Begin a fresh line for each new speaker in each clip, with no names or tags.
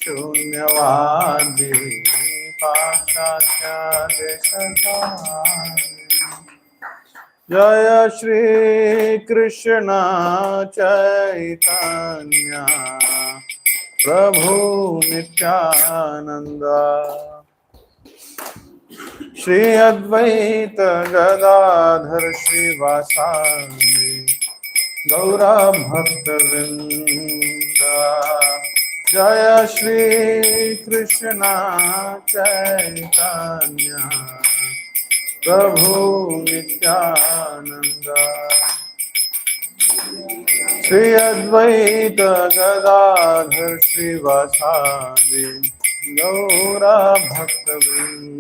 शून्यवादी पाश्चात्यादेशतारिणी। जय श्री कृष्ण चैतन्य प्रभु नित्यानंद। श्री अद्वैत गदाधर श्रीवासादि गौरा भक्तवृंद। जय श्री कृष्ण चैतन्य प्रभु नित्यानंद। श्री अद्वैत गदाधर श्रीवासादि गौरा भक्तवृंद।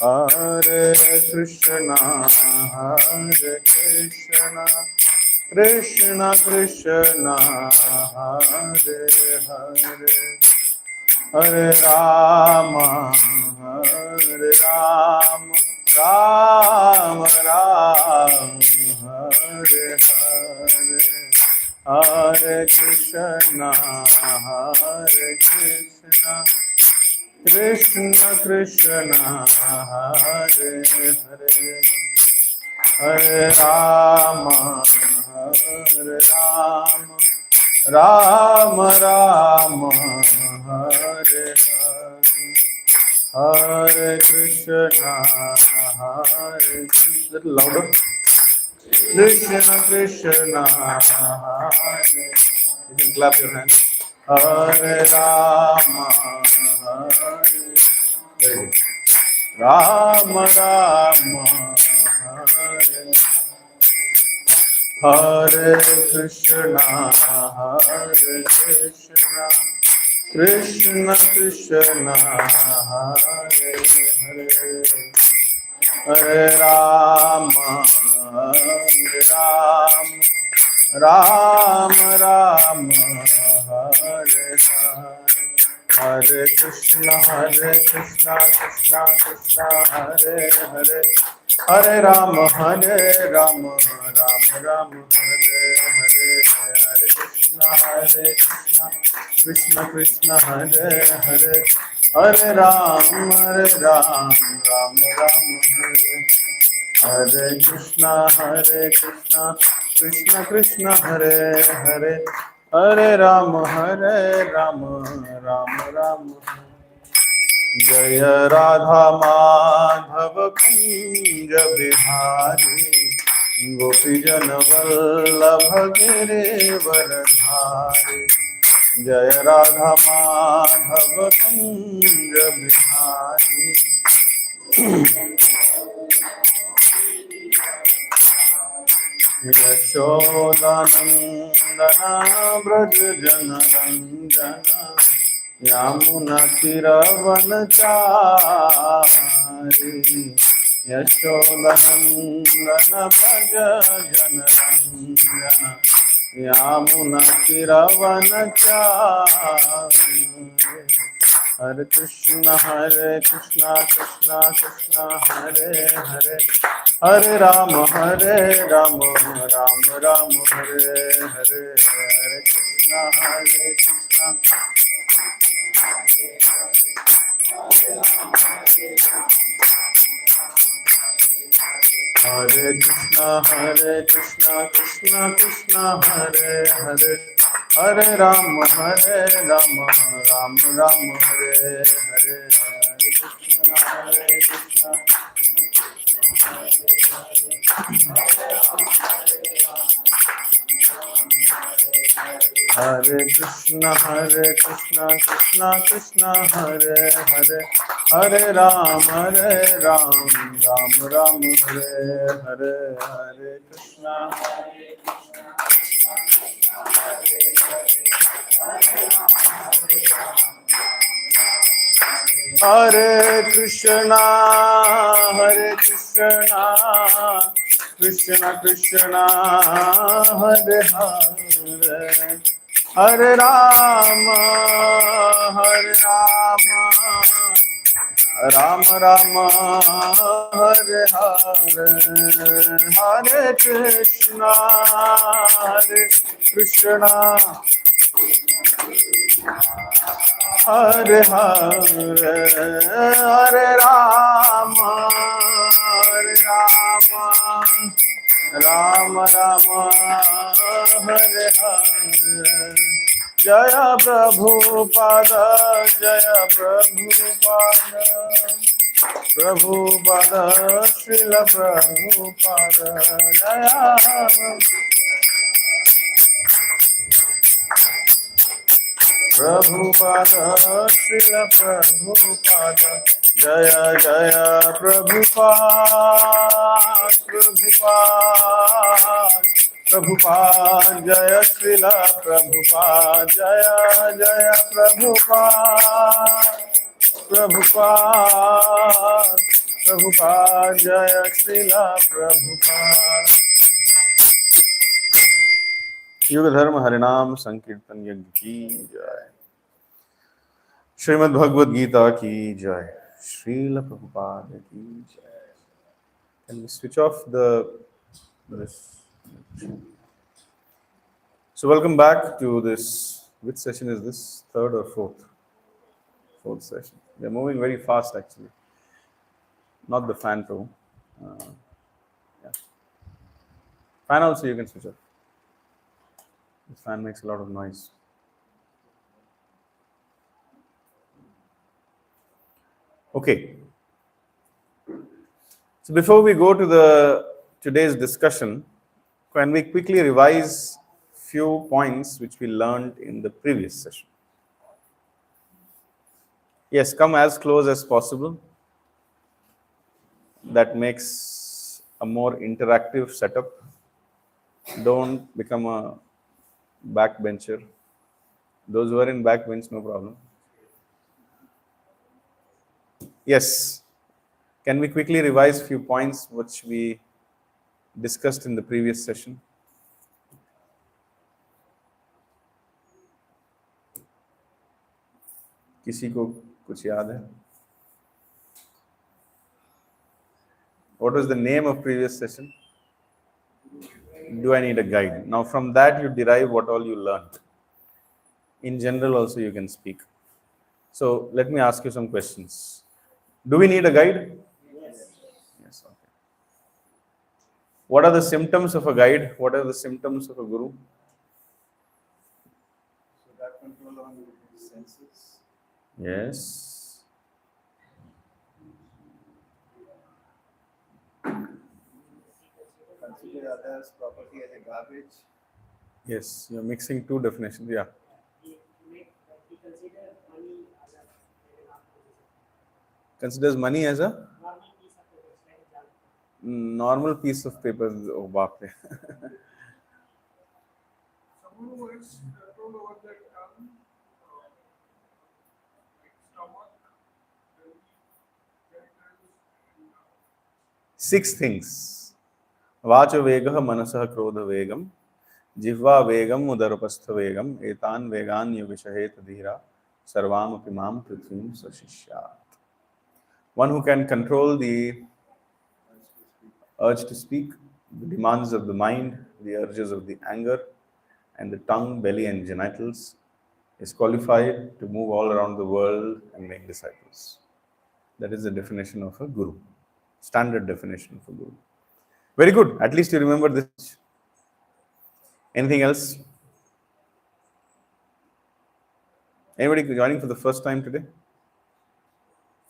हरे कृष्णा कृष्ण कृष्ण हरे हरे, हरे राम राम राम हरे हरे, हरे कृष्ण कृष्ण कृष्ण हरे हरे, हरे राम राम राम हरे हरे, हरे Krishna louder, Krishna Krishna Hare, you can clap your hands, हरे राम राम राम हरे, हरे कृष्णा कृष्ण कृष्ण हरे हरे, हरे राम राम राम हरे हरे, हरे कृष्णा कृष्णा कृष्णा हरे हरे, हरे राम राम राम हरे हरे, हरे कृष्णा कृष्णा कृष्णा हरे हरे, हरे राम राम राम हरे, हरे कृष्णा कृष्णा कृष्णा हरे हरे, हरे राम राम राम हरे। जय राधा माधव कुंज बिहारी, गोपीजन वल्लभ गिरिवरधारी। जय राधा माधव कुंज बिहारी, यशोदानंदना ब्रज जनरंजना, यमुना तीरवनचारी। यशोदानंदन ब्रज जनरंजना, यमुना तीरवनचारी। हरे कृष्णा कृष्णा कृष्णा हरे हरे, हरे राम राम राम हरे हरे, हरे कृष्णा हरे कृष्णा कृष्णा कृष्णा हरे हरे, हरे राम राम राम हरे हरे, हरे कृष्णा हरे कृष्णा कृष्णा कृष्णा हरे हरे, हरे राम राम हरे हरे, हरे कृष्णा हरे कृष्णा कृष्ण कृष्ण हरे हरे, हरे राम राम राम हरे हरे, हरे Krishna Hare Hare, Hare Rama, Hare Rama, Rama Rama, Hare Hare. Jaya Prabhupada, Jaya Prabhupada, Prabhupada, Srila Prabhupada, Jaya Prabhupada, Srila Prabhupada, Jaya Jaya Prabhupada, Prabhupada, Prabhupada, Jaya Srila Prabhupada, Jaya Jaya Prabhupada, Prabhupada, Prabhupada, Jaya Srila Prabhupada. युग धर्म हरिनाम संकीर्तन यज्ञ की जय। श्रीमद् भगवद गीता की जय। श्रील प्रभुपाद की जय। Can we switch off this? So welcome back to this. Which session is this? Third or fourth? Fourth session. We are moving very fast actually. Not the fan though. Yeah. Fan also you can switch off. The fan makes a lot of noise. Okay. So before we go to today's discussion, can we quickly revise few points which we learned in the previous session? Yes, come as close as possible. That makes a more interactive setup. Don't become a backbencher. Those who are in backbench, no problem. Yes. Can we quickly revise few points which we discussed in the previous session? किसी को कुछ याद है? What was the name of previous session? Do I need a guide? Now from that you derive what all you learned. In general also you can speak. So let me ask you some questions. Do we need a guide? Yes. Yes, okay. What are the symptoms of a guide? What are the symptoms of a guru?
So that control on senses.
Yes.
Consider others' property as a garbage.
Yes, you're mixing two definitions. Yeah. Considers money as a normal piece of paper. Oh, baap re.
Someone who has control over their tongue, like stomach, belly, genitals, and
6 things. Vacha vegah manasah krodha vegam, jihva vegam udarupastha vegam, etan vegan yogishahet dhira, sarvam apimam prithvim sashishyat. One who can control the urge to speak, the demands of the mind, the urges of the anger, and the tongue, belly, and genitals is qualified to move all around the world and make disciples. That is the definition of a guru, standard definition of a guru. Very good. At least you remember this. Anything else? Anybody joining for the first time today?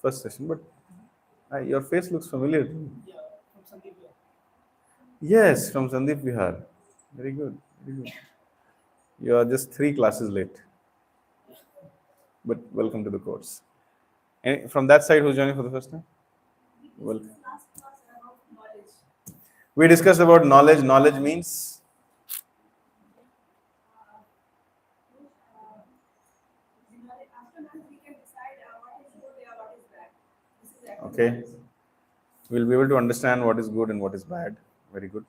First session, but your face looks familiar to me.
yeah, from Sandeep.
Yes, from Sandeep Vihar. Very good. Very good. You are just 3 classes late. But welcome to the course. And from that side, who's joining for the first time? Welcome. We discussed about knowledge. Knowledge means okay. We'll be able to understand what is good and what is bad. Very good.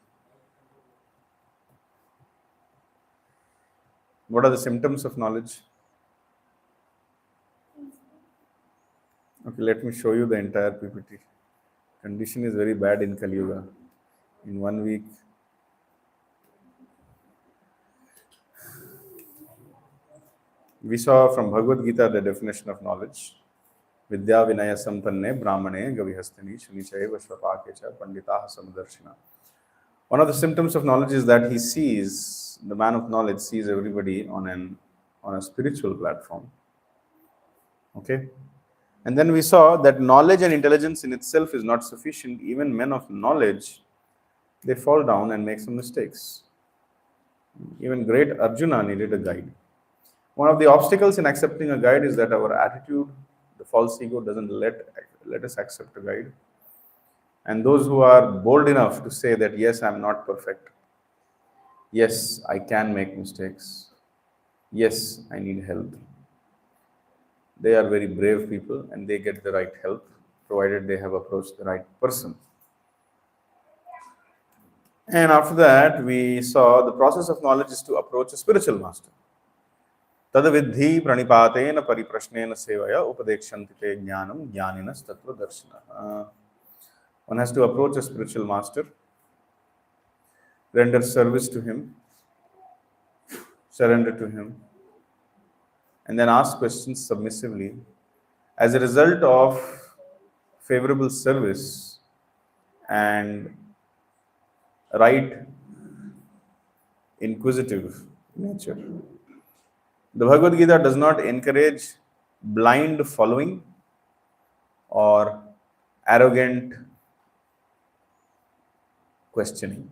What are the symptoms of knowledge? Okay, let me show you the entire PPT. Condition is very bad in Kali Yuga. In 1 week, We saw from Bhagavad Gita the definition of knowledge. Vidya Vinaya Sampanne Brahmane Gavihastini Shunichaiva Shvapakecha Panditaha Samadarshina. One of the symptoms of knowledge is that he sees, the man of knowledge sees everybody on a spiritual platform. Okay? And then we saw that knowledge and intelligence in itself is not sufficient. Even men of knowledge, they fall down and make some mistakes. Even great Arjuna needed a guide. One of the obstacles in accepting a guide is that our attitude, the false ego, doesn't let us accept a guide. And those who are bold enough to say that, yes, I'm not perfect. Yes, I can make mistakes. Yes, I need help. They are very brave people and they get the right help, provided they have approached the right person. And after that, we saw the process of knowledge is to approach a spiritual master. Tadavidhi pranipatena pariprashnena sevaya upadekshanti te jnanam jnaninas tattva darshana. One has to approach a spiritual master, render service to him, surrender to him, and then ask questions submissively. As a result of favorable service and right inquisitive nature, the Bhagavad Gita does not encourage blind following or arrogant questioning.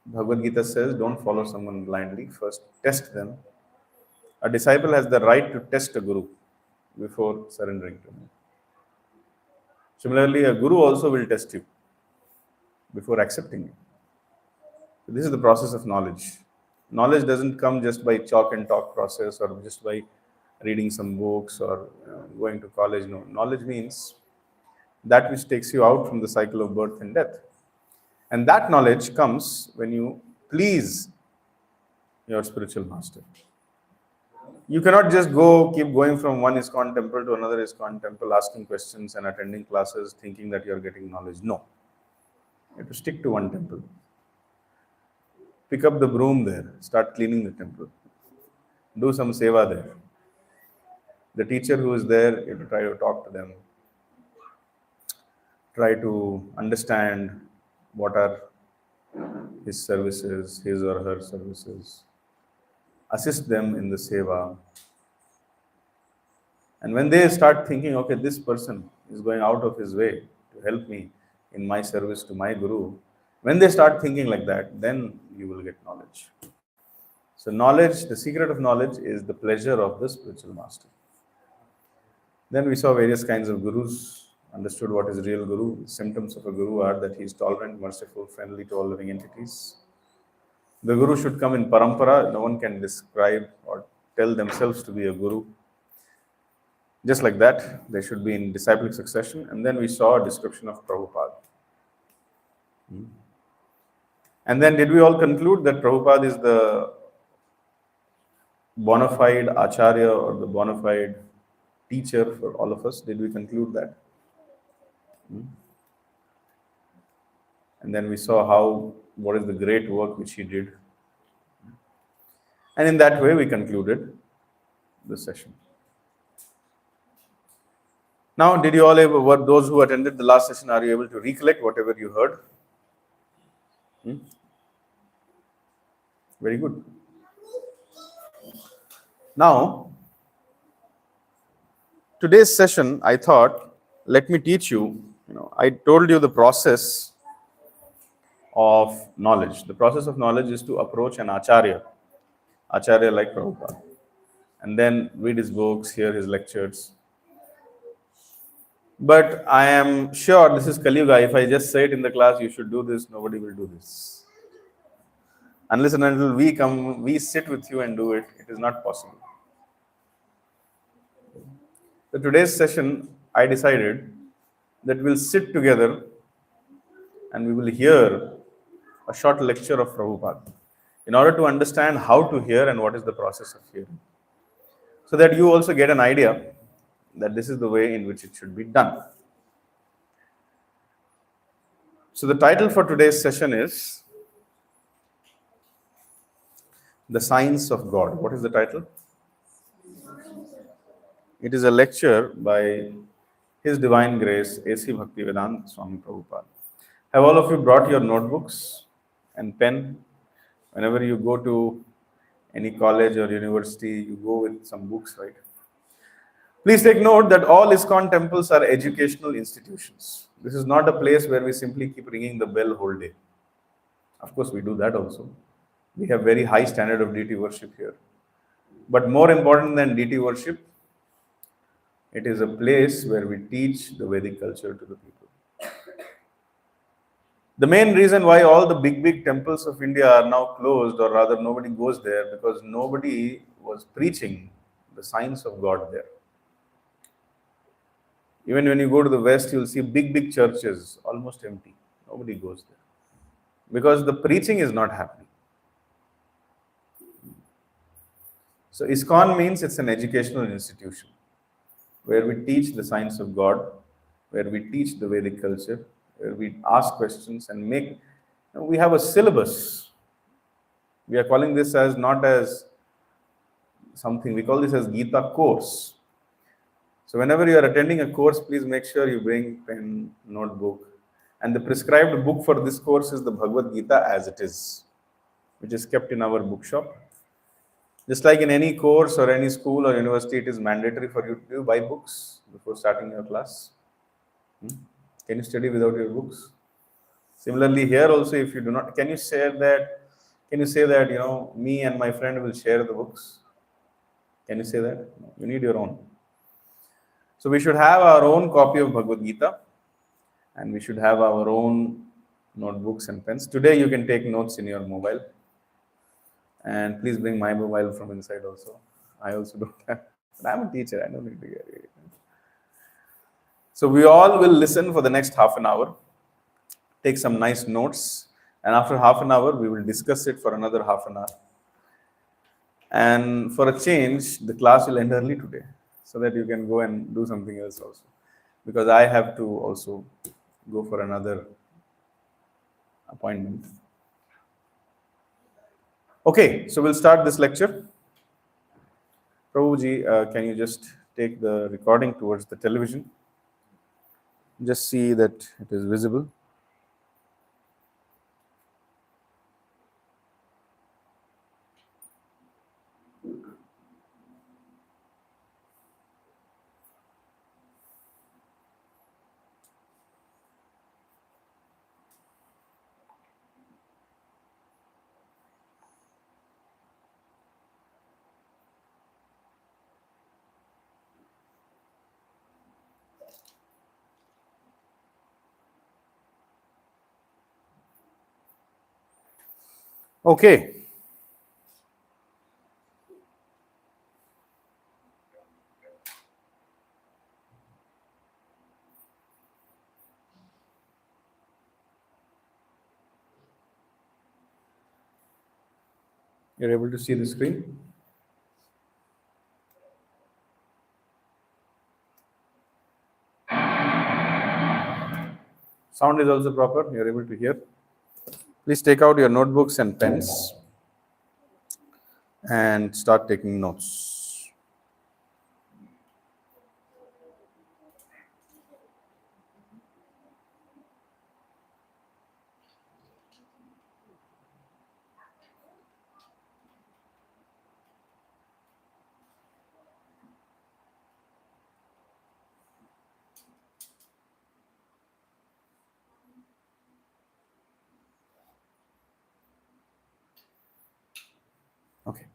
Bhagavad Gita says, don't follow someone blindly, first test them. A disciple has the right to test a guru before surrendering to him. Similarly, a guru also will test you before accepting you. So this is the process of knowledge. Knowledge doesn't come just by chalk and talk process or just by reading some books or going to college. No, knowledge means that which takes you out from the cycle of birth and death. And that knowledge comes when you please your spiritual master. You cannot just keep going from one ISKCON temple to another ISKCON temple, asking questions and attending classes, thinking that you are getting knowledge. No. You have to stick to one temple. Pick up the broom there, start cleaning the temple. Do some seva there. The teacher who is there, you have to try to talk to them. Try to understand what are his services, his or her services. Assist them in the seva. And when they start thinking, okay, this person is going out of his way to help me in my service to my guru, when they start thinking like that, then you will get knowledge. So knowledge, the secret of knowledge is the pleasure of the spiritual master. Then we saw various kinds of gurus, understood what is real guru. Symptoms of a guru are that he is tolerant, merciful, friendly to all living entities. The guru should come in parampara. No one can describe or tell themselves to be a guru. Just like that, they should be in disciplic succession. And then we saw a description of Prabhupada. And then did we all conclude that Prabhupada is the bona fide acharya or the bona fide teacher for all of us? Did we conclude that? And then we saw what is the great work which he did. And in that way, we concluded the session. Now, did you all those who attended the last session, are you able to recollect whatever you heard? Very good. Now, today's session, I thought, let me teach you, I told you the process of knowledge. The process of knowledge is to approach an acharya like Prabhupada, and then read his books, hear his lectures. But I am sure this is Kali Yuga. If I just say it in the class, you should do this, nobody will do this. Unless and until we sit with you and do it, it is not possible. So today's session, I decided that we'll sit together and we will hear a short lecture of Prabhupada in order to understand how to hear and what is the process of hearing. So that you also get an idea that this is the way in which it should be done. So the title for today's session is The Science of God. What is the title? It is a lecture by His Divine Grace, A.C. BhaktiVedanta Swami Prabhupada. Have all of you brought your notebooks and pen? Whenever you go to any college or university, you go with some books, right? Please take note that all ISKCON temples are educational institutions. This is not a place where we simply keep ringing the bell whole day. Of course, we do that also. We have very high standard of deity worship here. But more important than deity worship, it is a place where we teach the Vedic culture to the people. The main reason why all the big temples of India are now closed, or rather nobody goes there, because nobody was preaching the science of God there. Even when you go to the West, you'll see big churches almost empty. Nobody goes there because the preaching is not happening. So ISKCON means it's an educational institution where we teach the science of God, where we teach the Vedic culture, where we ask questions and make. We have a syllabus. We are calling this as not as something, we call this as Gita course. So whenever you are attending a course, please make sure you bring pen, notebook. And the prescribed book for this course is the Bhagavad Gita as it is, which is kept in our bookshop. Just like in any course or any school or university, it is mandatory for you to buy books before starting your class. Can you study without your books? Similarly, here also, if you do not, can you say that, me and my friend will share the books? Can you say that? No, you need your own. So we should have our own copy of Bhagavad Gita, and we should have our own notebooks and pens. Today you can take notes in your mobile. And please bring my mobile from inside also. I also don't have, but I'm a teacher, I don't need to get it. So we all will listen for the next half an hour, take some nice notes, and after half an hour, we will discuss it for another half an hour. And for a change, the class will end early today, so that you can go and do something else also. Because I have to also go for another appointment. Okay, so we'll start this lecture. Prabhuji, can you just take the recording towards the television? Just see that it is visible. Okay. You're able to see the screen? Sound is also proper. You're able to hear. Please take out your notebooks and pens and start taking notes. Okay.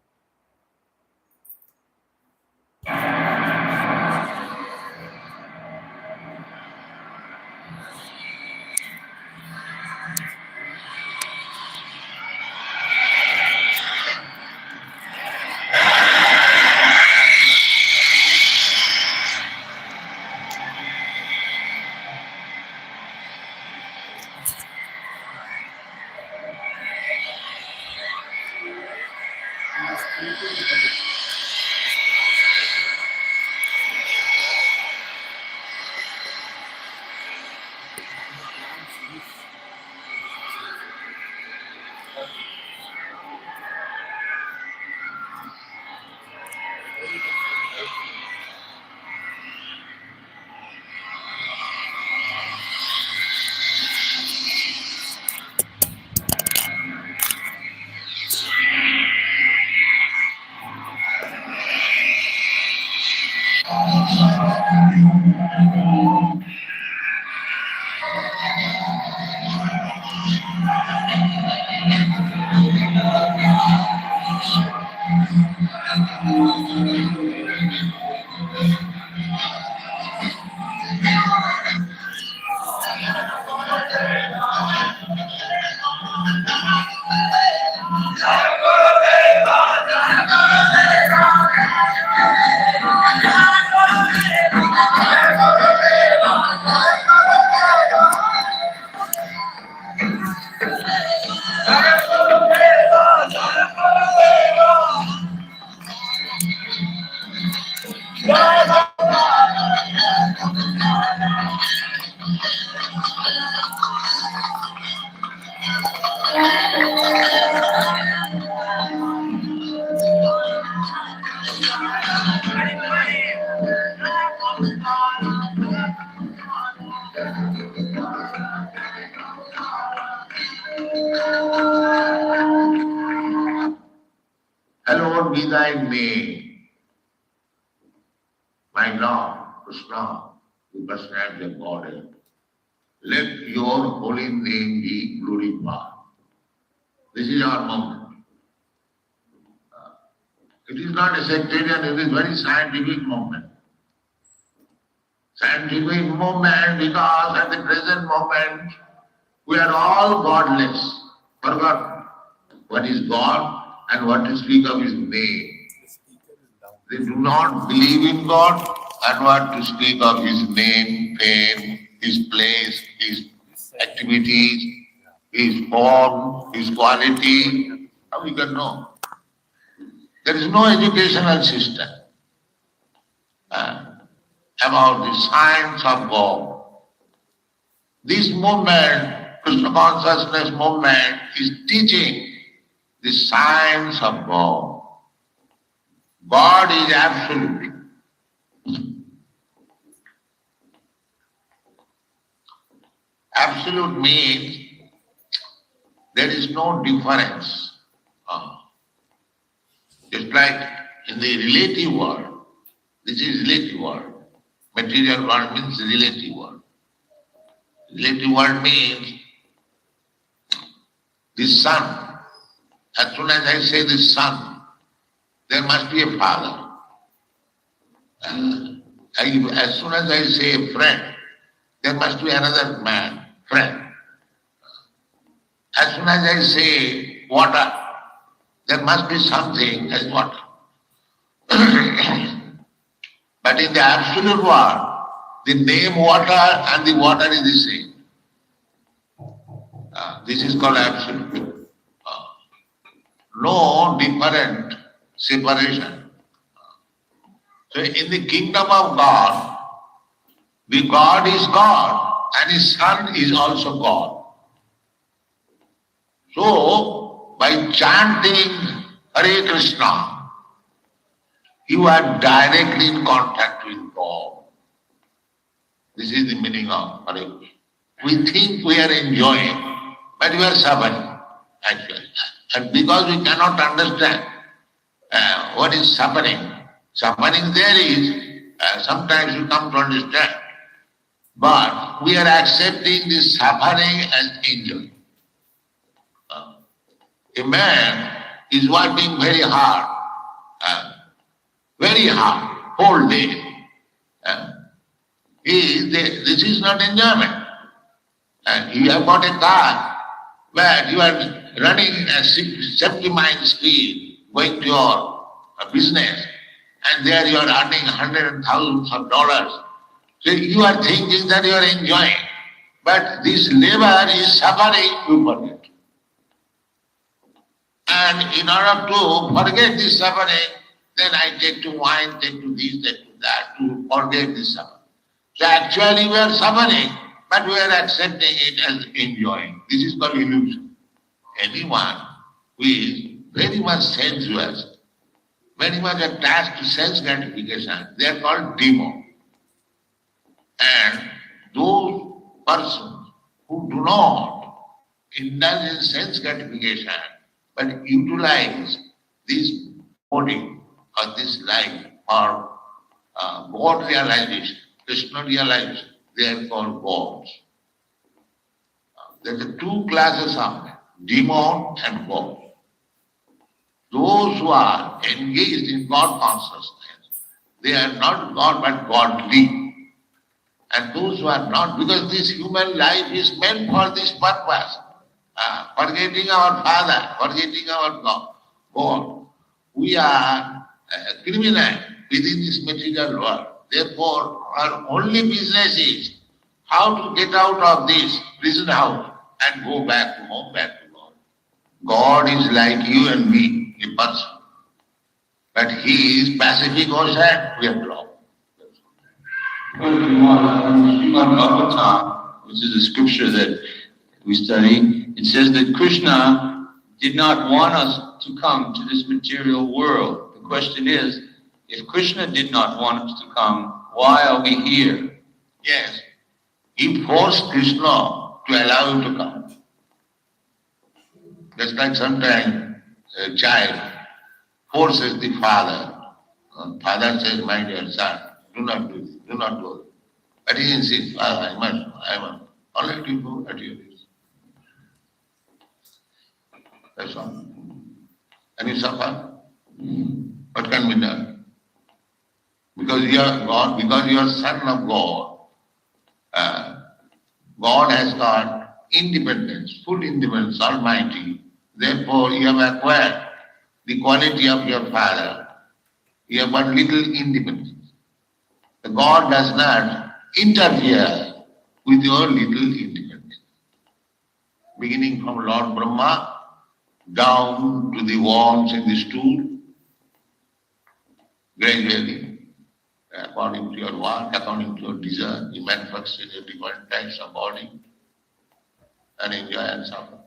Hallowed be thy name, my Lord, Krishna, the personality of Godhead. Let your holy name be glorified. This is our moment. It is not a sectarian, it is very scientific moment. Scientific moment because at the present moment we are all godless, forgotten what is God and what to speak of His name. They do not believe in God and what to speak of His name, fame, His place, His activities, His form, His quality. How we can know? There is no educational system about the science of God. This movement, Krishna consciousness movement, is teaching the science of God. God is absolute. Absolute means there is no difference. Just like in the relative world, this is relative world. Material world means relative world. Relative world means the sun. As soon as I say the sun, there must be a father. As soon as I say a friend, there must be another man, friend. As soon as I say water, there must be something as water. But in the absolute world, the name water and the water is the same. This is called absolute. No different separation. So in the kingdom of God, the God is God and His Son is also God. So by chanting Hare Krishna, you are directly in contact with God. This is the meaning of Hare Krishna. We think we are enjoying, but we are suffering actually. And because we cannot understand what is suffering, suffering there is, sometimes you come to understand, but we are accepting this suffering as enjoy. A man is working very hard, whole day. This is not enjoyment. And you have got a car where you are running at 70 miles speed, going to your business, and there you are earning hundreds and thousands of dollars. So you are thinking that you are enjoying, but this labor is suffering, you forget. And in order to forget this suffering, then I take to wine, take to this, take to that, to forget this suffering. So actually we are suffering, but we are accepting it as enjoying. This is called illusion. Anyone who is very much sensuous, very much attached to sense gratification, they are called demon. And those persons who do not indulge in sense gratification, but utilize this body or this life for God realization, Krishna realized they are called gods. There are two classes of men, demon and God. Those who are engaged in God consciousness, they are not God but godly. And those who are not, because this human life is meant for this purpose. Forgetting our Father, forgetting our God. We are criminal within this material world. Therefore, our only business is how to get out of this prison house and go back to home, back to God. God is like you and me, a person. But He is Pacific Ocean, we are dropped.
Srimad Bhagavatam, which is a scripture that we study, it says that Krishna did not want us to come to this material world. The question is, if Krishna did not want us to come, why are we here?
Yes, He forced Krishna to allow you to come. Just like sometimes a child forces the father. Father says, my dear son, do not do this, do not do it. But he insists, I must. All right, you go at your risk. That's all. And you suffer. What can be done? Because you are God, because you are son of God. God has got independence, full independence, almighty. Therefore, you have acquired the quality of your father. You have got little independence. The God does not interfere with your little independence. Beginning from Lord Brahma down to the worms in the stool, gradually, according to your work, according to your desire, you manifest in your different types of body and enjoy and suffer.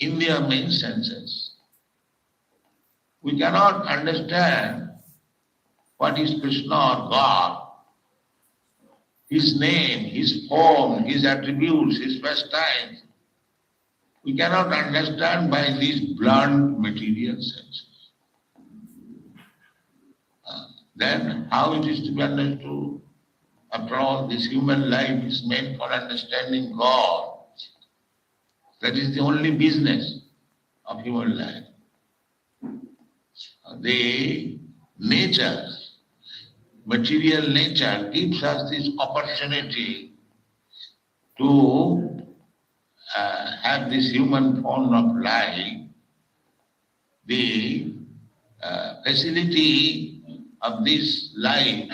In their main senses, we cannot understand what is Krishna or God, His name, His form, His attributes, His pastimes. We cannot understand by these blunt material senses. Then how it is to be understood? After all, this human life is meant for understanding God. That is the only business of human life. The nature, material nature gives us this opportunity to have this human form of life. The facility of this life,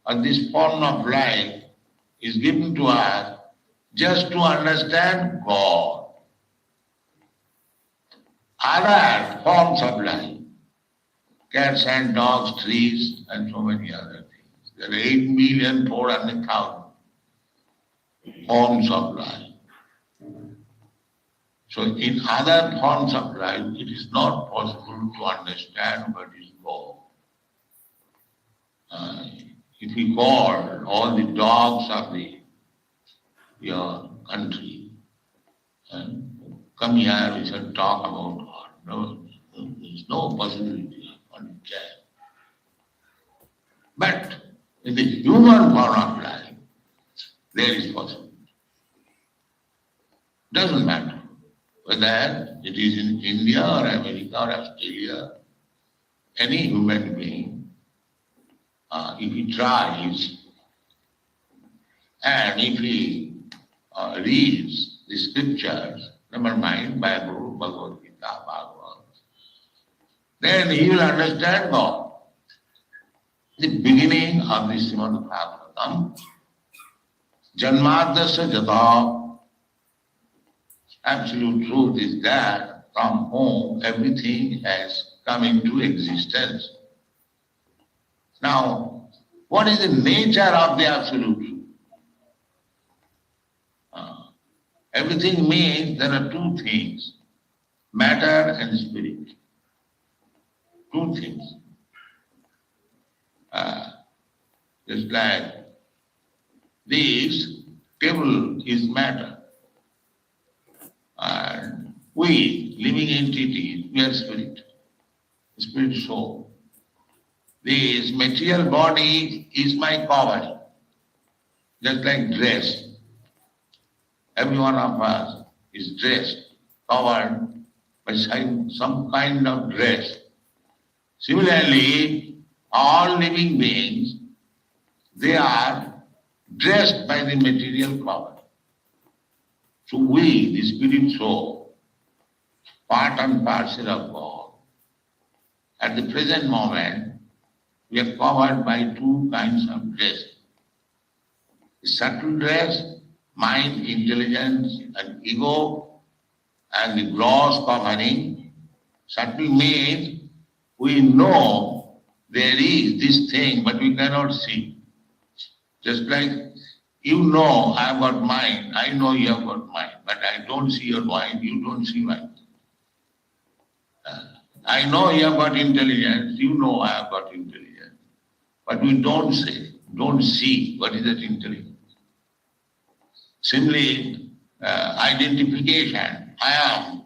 or this form of life, is given to us just to understand God. Other forms of life, cats and dogs, trees, and so many other things. There are 8,400,000 forms of life. So in other forms of life, it is not possible to understand what is God. If we call all the dogs of your country and come here, we shall talk about God. No, there is no possibility of understanding. But in the human form of life, there is possibility. Doesn't matter whether it is in India or America or Australia, any human being, if he tries and if he reads the scriptures, never mind Bible, Bhagavad Gita, Bhagavad, then he will understand God. The beginning of the Srimad Bhagavatam, Janmadasya Jata, absolute truth is that from whom everything has come into existence. Now, what is the nature of the absolute truth? Everything means there are two things, matter and spirit. Two things. Just like this table is matter. And we, living entities, we are spirit soul. This material body is my covering, just like dress. Every one of us is dressed, covered by some kind of dress. Similarly, all living beings, they are dressed by the material cover. So we, the spirit soul, part and parcel of God, at the present moment, we are covered by two kinds of dress. The subtle dress, mind, intelligence, and ego, and the gross covering. Subtle means we know there is this thing, but we cannot see. Just like you know I have got mind, I know you have got mind, but I don't see your mind, you don't see mine. I know you have got intelligence, you know I have got intelligence, but we don't see what is that intelligence. Simply identification, I am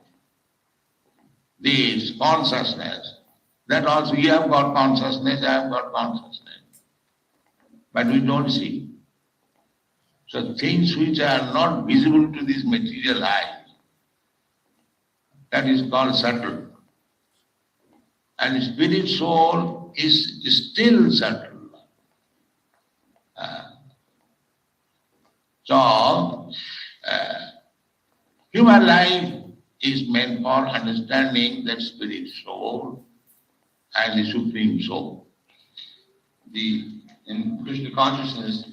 this consciousness, that also you have got consciousness, I have got consciousness, but we don't see. So things which are not visible to this material eye, that is called subtle. And spirit soul is still subtle. So, human life is meant for understanding that spirit soul and the supreme soul.
In Krishna consciousness,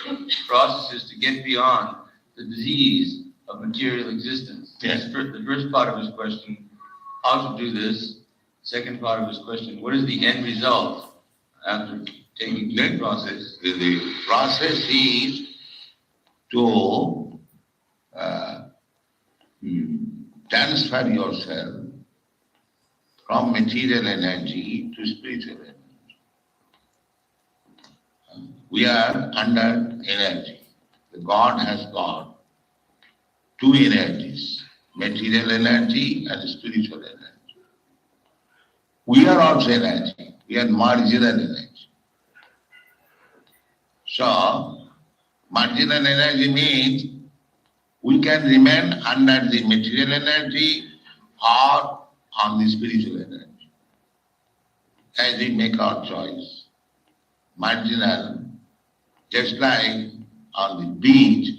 the process is to get beyond the disease of material existence.
Yes.
The first part of his question, how to do this. The second part of his question, what is the end result after taking the process?
The process is to transfer yourself from material energy to spiritual energy. We are under energy. The God has got two energies, material energy and spiritual energy. We are also energy. We are marginal energy. So, marginal energy means we can remain under the material energy or on the spiritual energy, as we make our choice. Marginal, just like on the beach,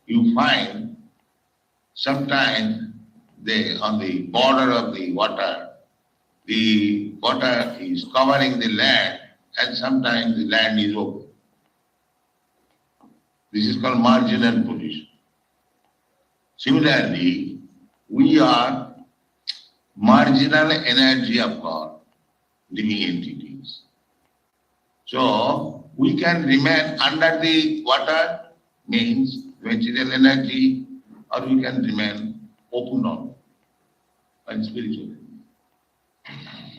you find sometimes on the border of the water is covering the land, and sometimes the land is open. This is called marginal position. Similarly, we are marginal energy of God, living entities. So, we can remain under the water, means material energy, or we can remain open on by spiritual energy.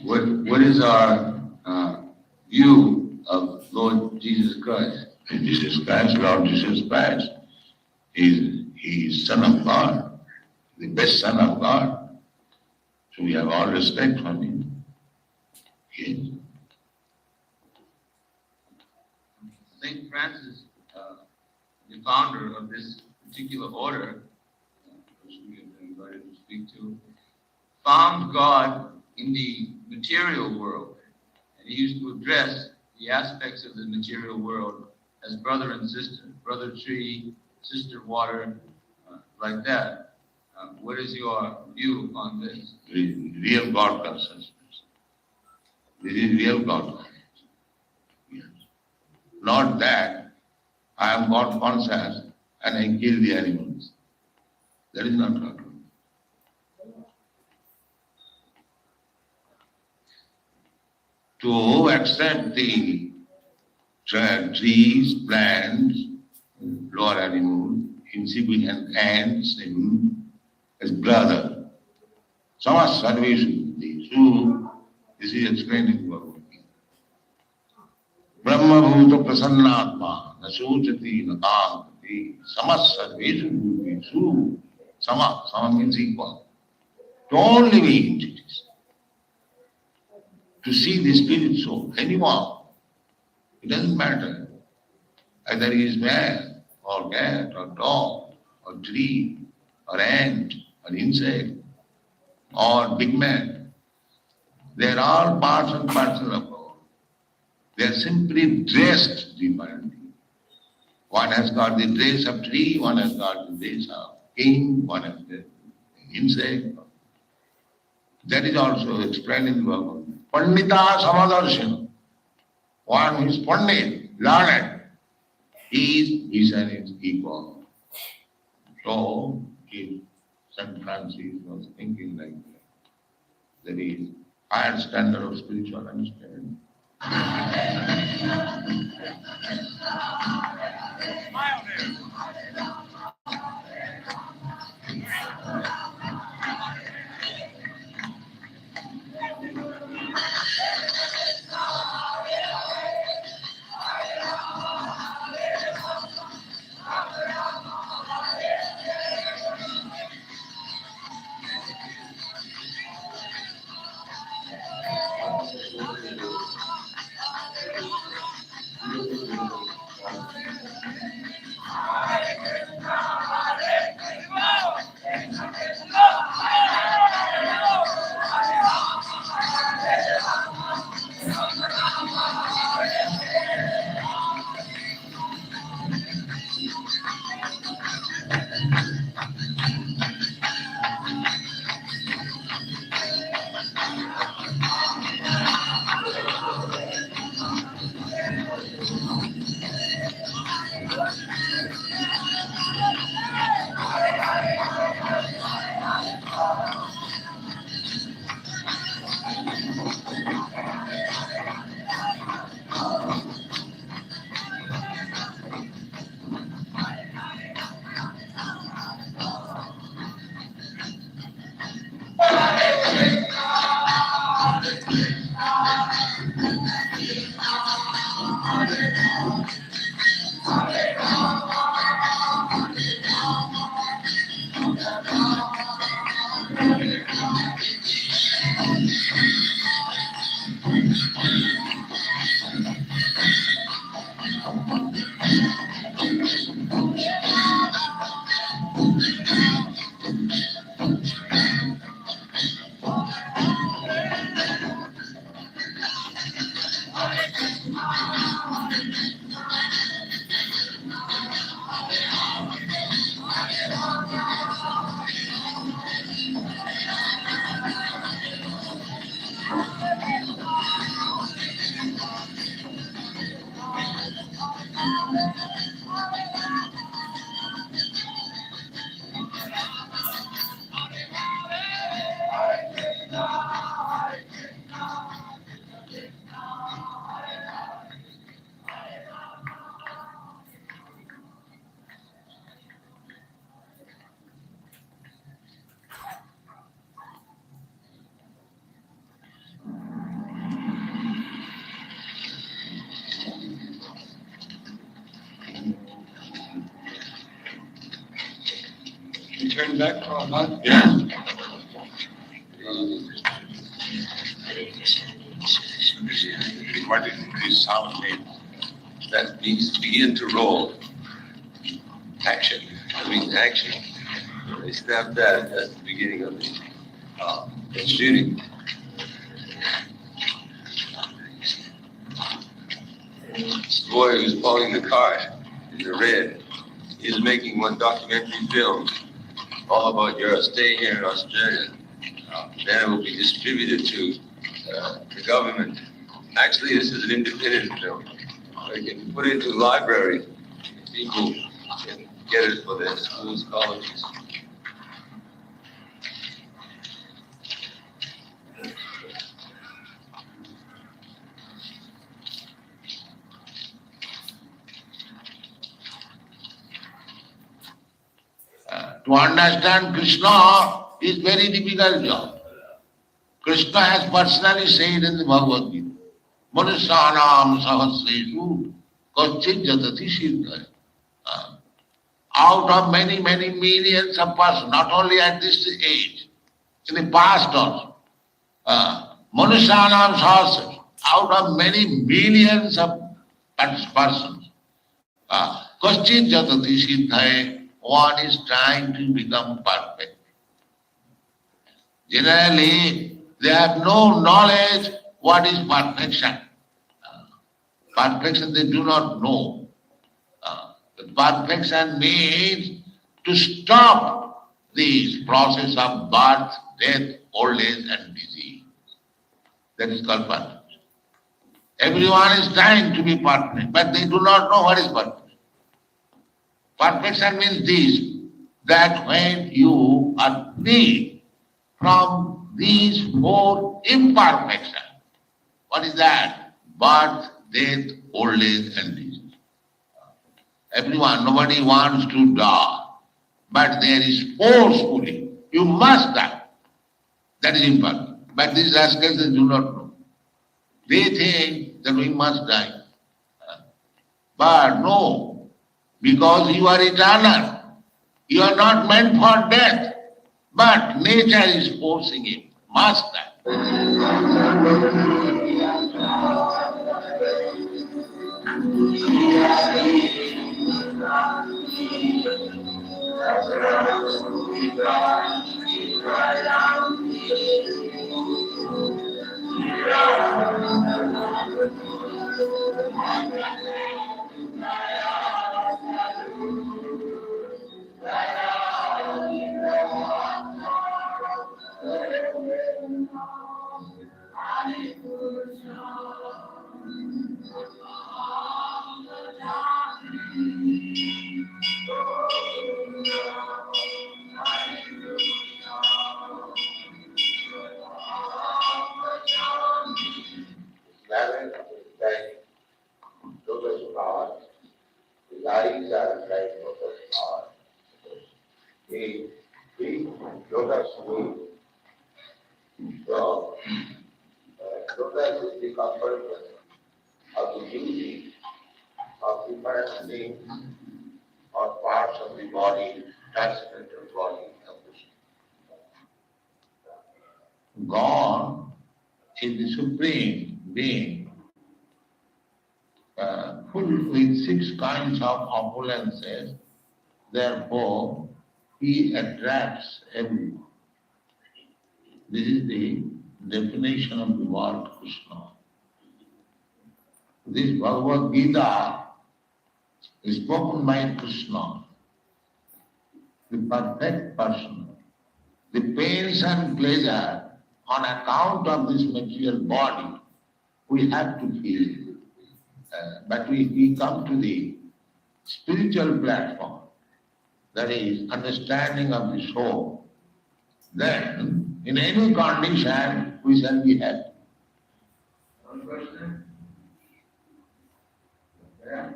What is our view of Lord Jesus Christ?
Jesus Christ, Lord Jesus Christ, he is Son of God, the best Son of God. So we have all respect for him. Yes.
Saint Francis, the founder of this particular order, which we have been invited to speak to, found God in the material world. And he used to address the aspects of the material world as brother and sister, brother tree, sister water, like that. What is your view on this?
Real God consciousness. This is real God consciousness. Yes. Not that I am God conscious and I kill the animals. That is not God. To accept the trees, plants, lower animals, insignificant ants, as brother. Samas sarveshu buddhi. So, this is explained in Bhagavad Gita. Brahma bhuta prasannatma nasochati natahati samas sarveshu buddhi. So, sama means equal. To all living entities. To see the spirit soul, anyone, it doesn't matter. Either he is man, or cat, or dog, or tree, or ant, or insect, or big man. They are all parts and parcel of God. They are simply dressed differently. One has got the dress of tree, one has got the dress of king, one has got the insect. That is also explained in the Bhagavad Gita. Pandita Samadarshana. One who is Pandit, learned, his and is equal. So, if St. Francis was thinking like that, there is higher standard of spiritual understanding.
You turn back, Prabhupada?
Yeah. What is this sound made?
That means begin to roll. Action. That means action. They snap that. That's the beginning of the shooting. This boy who's pulling the cart in the red is making one documentary film all about your stay here in Australia. Then it will be distributed to the government. Actually, this is an independent film. They can put it into the library. People can get it for their schools, colleges.
To understand Krishna is very difficult job. Krishna has personally said in the Bhagavad Gita, Manusyanam sahasreshu kaschit jatati siddhaya. Out of many, many millions of persons, not only at this age, in the past also, Manusyanam sahasreshu, out of many millions of persons, kaschit jatati siddhaya, one is trying to become perfect. Generally, they have no knowledge what is perfection. Perfection they do not know. Perfection means to stop this process of birth, death, old age and disease. That is called perfection. Everyone is trying to be perfect, but they do not know what is perfection. Perfection means this, that when you are free from these four imperfections, what is that? Birth, death, old age and disease. Everyone, nobody wants to die, but there is forcefully, you must die. That is imperfect. But these rascals they do not know. They think that we must die. But no. Because you are eternal. You are not meant for death. But nature is forcing him. Must die. Lotus flower. His eyes are like lotus flower. He speaks lotus wood. So, lotus is the comparison of the beauty of different things or parts of the body, transcendental body of Krishna. God is the supreme being. Full with 6 kinds of opulences, therefore he attracts everyone. This is the definition of the word Krishna. This Bhagavad Gita is spoken by Krishna, the perfect person. The pains and pleasure on account of this material body we have to feel. But we come to the spiritual platform, that is understanding of the soul, then in any condition we shall be happy. One question? Yeah.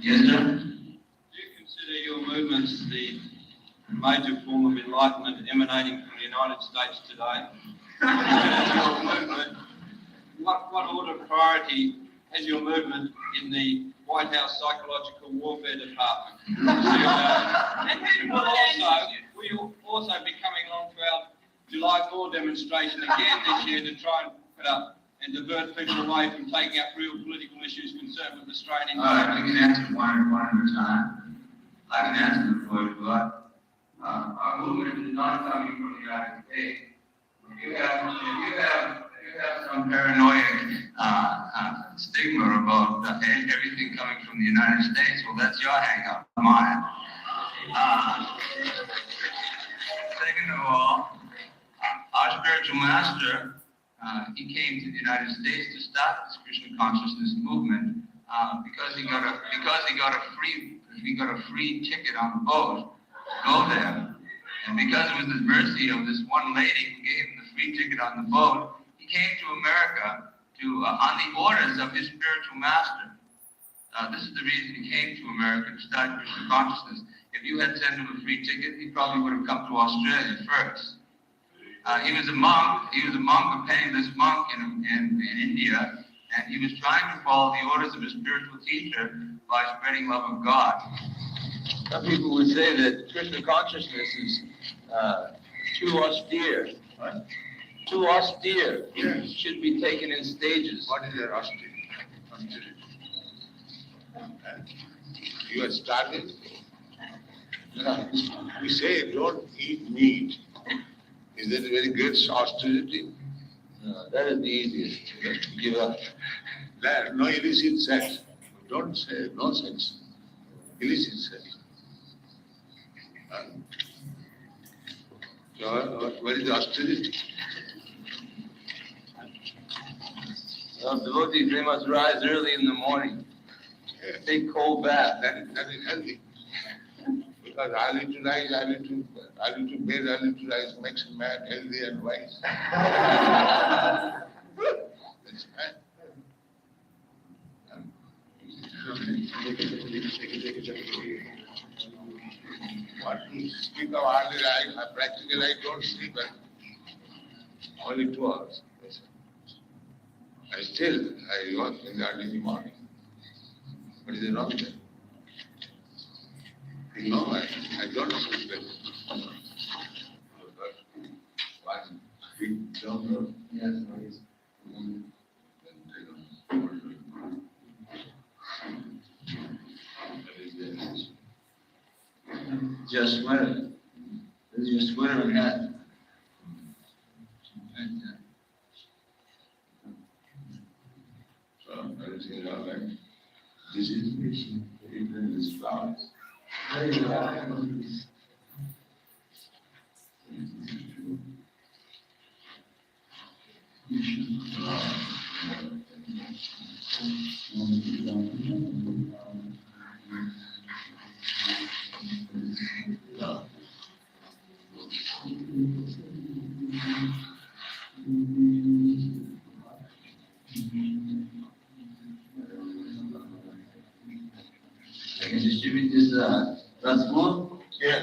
Yes, sir. Do you consider your movements the major form of enlightenment emanating from the United States today? Your movement, what order of priority has your movement in the White House Psychological Warfare Department? We'll also be coming along for our July 4 demonstration again this year to try and put up
and divert people away from taking up real political issues concerned with Australian
All right, we can answer one at a time. I can answer them for you, but our movement is not coming from the United States. If you have some paranoid stigma about everything coming from the United States, well, that's your hang-up, not mine. Second of all, our spiritual master, he came to the United States to start this Krishna consciousness movement because he got a free ticket on the boat to go there, and because it was the mercy of this one lady who gave him the free ticket on the boat, he came to America on the orders of his spiritual master. This is the reason he came to America, to start Krishna consciousness. If you had sent him a free ticket, he probably would have come to Australia first. He was a monk, a penniless monk in India, and he was trying to follow the orders of his spiritual teacher by spreading love of God. Some people would say that Krishna consciousness is too austere. What? Too austere. Yes. It should be taken in stages.
What is your austerity? You have started. We say don't eat meat. Is that a very great austerity?
No, that is the easiest. Give up.
No illicit sex. Don't say no sex. Illicit sex. So what is austerity?
Devotees, they must rise early in the morning.
Yes.
Take cold bath.
That is healthy. Because early to rise, early to bed, early to rise makes a man healthy and wise. That's fine. What to speak of early rise, practically I don't sleep at only 2 hours. I work in the early morning. What is the wrong there? No, I don't suspect. One big jungle. Yes, noise.
Just sweater. This is your sweater and hat.
So, everything all right. This is mission. Even this flowers.
I can distribute this rascal.
Yes.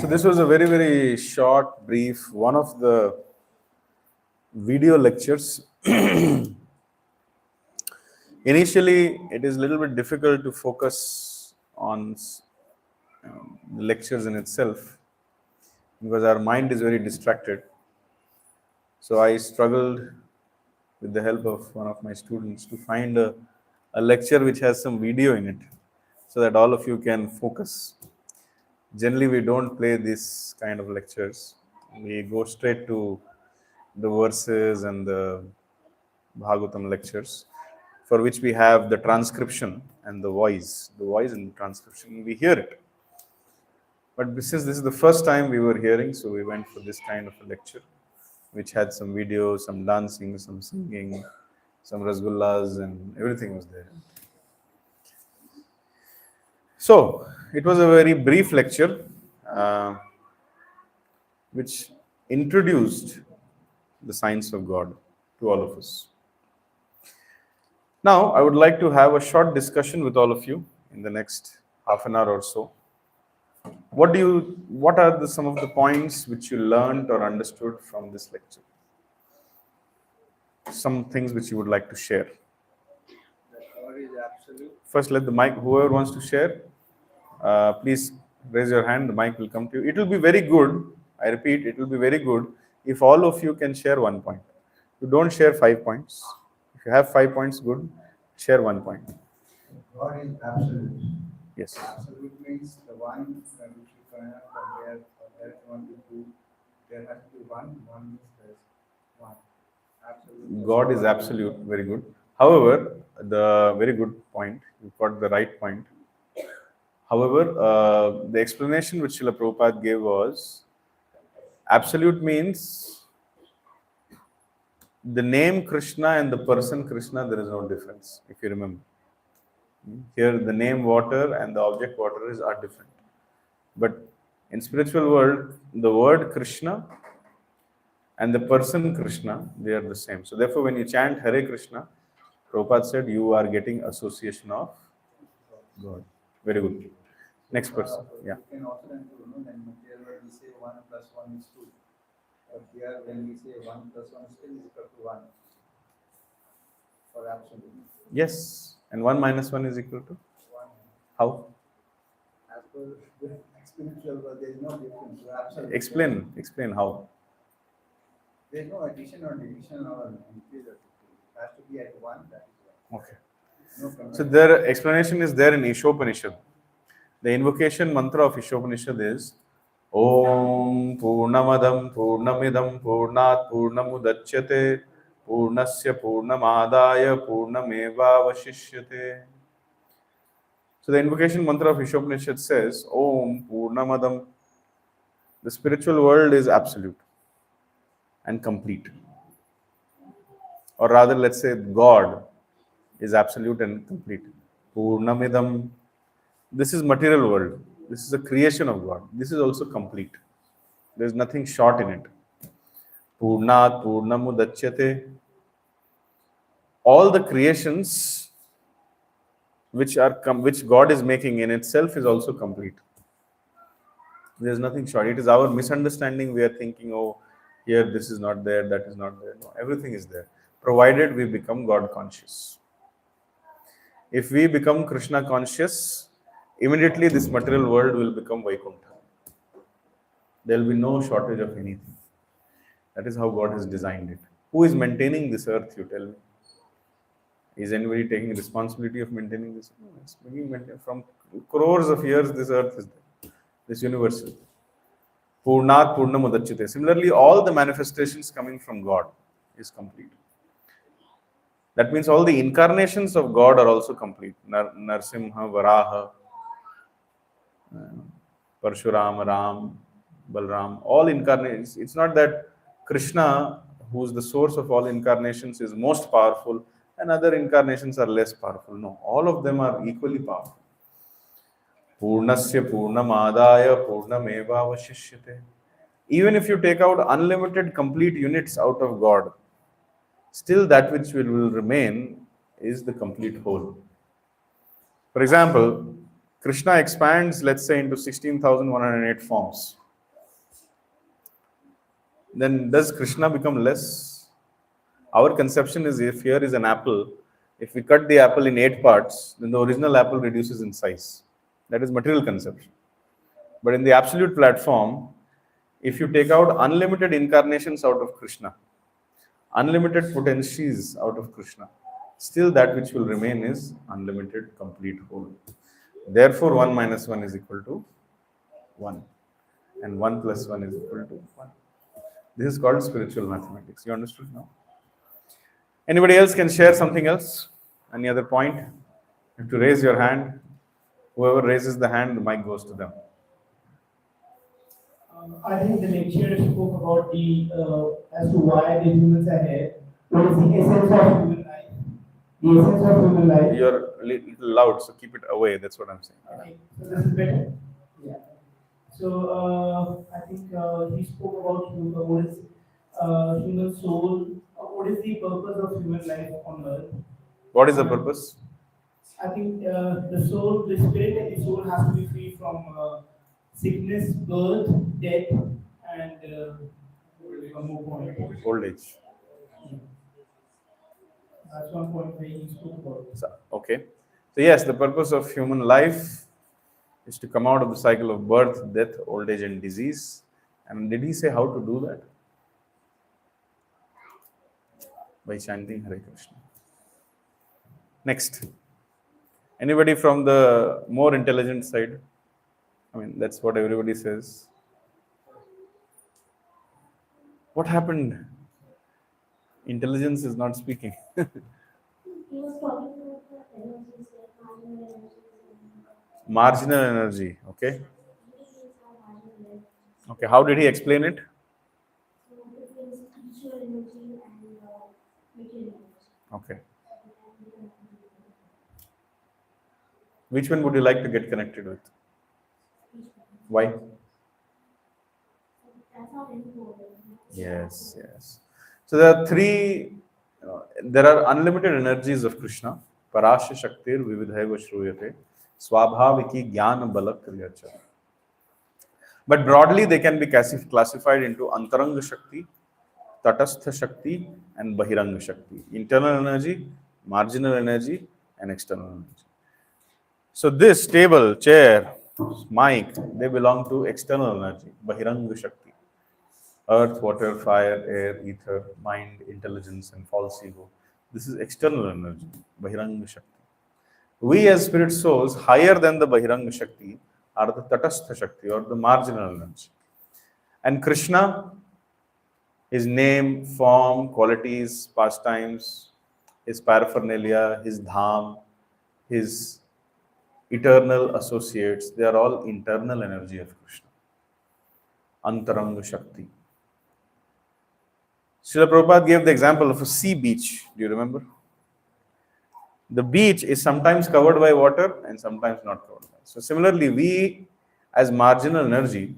So this was a very, very short, brief, one of the video lectures. Initially, it is a little bit difficult to focus on the lectures in itself because our mind is very distracted. So I struggled with the help of one of my students to find a lecture which has some video in it so that all of you can focus. Generally, we don't play this kind of lectures. We go straight to the verses and the Bhagavatam lectures, for which we have the transcription and the voice and the transcription, we hear it. But since this is the first time we were hearing, so we went for this kind of a lecture, which had some video, some dancing, some singing, some rasgullas, and everything was there. So it was a very brief lecture, which introduced the science of God to all of us. Now, I would like to have a short discussion with all of you in the next half an hour or so. What are some of the points which you learned or understood from this lecture? Some things which you would like to share.
That God is absolute.
First, let the mic, whoever wants to share, please raise your hand, the mic will come to you. It will be very good, I repeat, it will be very good if all of you can share 1 point. You don't share 5 points. If you have 5 points, good, share 1 point.
God is absolute.
Yes.
Absolute means the one from which you cannot compare, there is one to two. There has to be one means there is one. Absolute.
God is absolute, very good. However, the very good point, you got the right point. However, the explanation which SrilaPrabhupad gave was, absolute means the name Krishna and the person Krishna, there is no difference, if you remember. Here, the name water and the object water are different. But in spiritual world, the word Krishna and the person Krishna, they are the same. So therefore, when you chant Hare Krishna, Prabhupada said, you are getting association of God. Very good. Next person. Yeah.
You can also then here when we say 1 plus 1 is 2. But here when we say 1 plus 1 still is equal to 1. For absolute.
Yes. And 1 minus 1 is equal to?
1.
How?
As per the spiritual world, there is no difference. So absolute.
Explain how.
There is no addition or division or increase. It has to be at 1, that is 1.
Okay.
No
So
conversion.
their explanation is there in Ishopanishad. The invocation mantra of Ishopanishad is Om Purnamadam Purnamidam Purnat Purnamudachyate Purnasya Purnamadaya Purnameva Vashishyate. So the invocation mantra of Ishopanishad says Om Purnamadam. The spiritual world is absolute and complete. Or rather, let's say God is absolute and complete. Purnamidam. This is material world. This is a creation of God. This is also complete. There is nothing short in it. Purnat Purnamudachyate. All the creations which God is making in itself is also complete. There is nothing short. It is our misunderstanding. We are thinking, oh, here this is not there, that is not there. No, everything is there, provided we become God conscious. If we become Krishna conscious, immediately this material world will become Vaikuntha. There will be no shortage of anything. That is how God has designed it. Who is maintaining this earth, you tell me? Is anybody taking responsibility of maintaining this? No, it's being maintained from crores of years. This earth is there. This universe is there. Purnat Purnamudachyate. Similarly, all the manifestations coming from God is complete. That means all the incarnations of God are also complete. Narsimha, Varaha, Parshuram, Ram, Balram, all incarnations. It's not that Krishna, who is the source of all incarnations, is most powerful and other incarnations are less powerful. No, all of them are equally powerful. Purnasya Purnamadaya Purnameva Vashishyate. Even if you take out unlimited complete units out of God, still that which will remain is the complete whole. For example, Krishna expands, let's say, into 16,108 forms. then does Krishna become less? Our conception is if here is an apple, if we cut the apple in 8 parts, then the original apple reduces in size. That is material conception. But in the absolute platform, if you take out unlimited incarnations out of Krishna, unlimited potencies out of Krishna, still that which will remain is unlimited, complete whole. Therefore, 1 minus 1 is equal to 1, and 1 plus 1 is equal to 1. This is called spiritual mathematics. You understood now? Anybody else can share something else? Any other point? You have to raise your hand. Whoever raises the hand, the mic goes to them.
I think the lecturer spoke about the as to why the humans are here. What is the essence of human life? The essence of human life.
You're a little loud, so keep it away. That's what I'm saying.
Okay, so this is better. Yeah. So I think he spoke about what is human soul. What is the purpose of human life on earth?
What is the purpose?
I think the soul, the spirit and the soul has to be free from sickness, birth, death, and one more point.
Old age.
That's one point where he spoke about.
Okay. So yes, the purpose of human life is to come out of the cycle of birth, death, old age, and disease. And did he say how to do that? By chanting Hare Krishna. Next. Anybody from the more intelligent side? I mean, that's what everybody says. What happened? Intelligence is not speaking.
He was talking about the energies, like marginal energies.
Marginal energy. Okay.
Energies are marginal energies.
Okay. How did he explain it?
So between spiritual energy and material energy.
Okay. Which one would you like to get connected with? Why?
That's how they go.
Yes, yes. So there are three, there are unlimited energies of Krishna. Parasya Shaktir Vividhaiva Shruyate Swabhaviki Jnana Bala Kriyacha. But broadly, they can be classified into Antaranga Shakti, Tatastha Shakti, and Bahiranga Shakti. Internal energy, marginal energy, and external energy. So this table, chair, mic, they belong to external energy, Bahiranga Shakti. Earth, water, fire, air, ether, mind, intelligence, and false ego. This is external energy, Bahiranga Shakti. We as spirit souls, higher than the Bahiranga Shakti, are the Tatastha Shakti, or the marginal energy. And Krishna, his name, form, qualities, pastimes, his paraphernalia, his dham, his eternal associates, they are all internal energy of Krishna. Antaranga Shakti. SrilaPrabhupad gave the example of a sea beach. Do you remember? The beach is sometimes covered by water and sometimes not covered by. So similarly, we as marginal energy,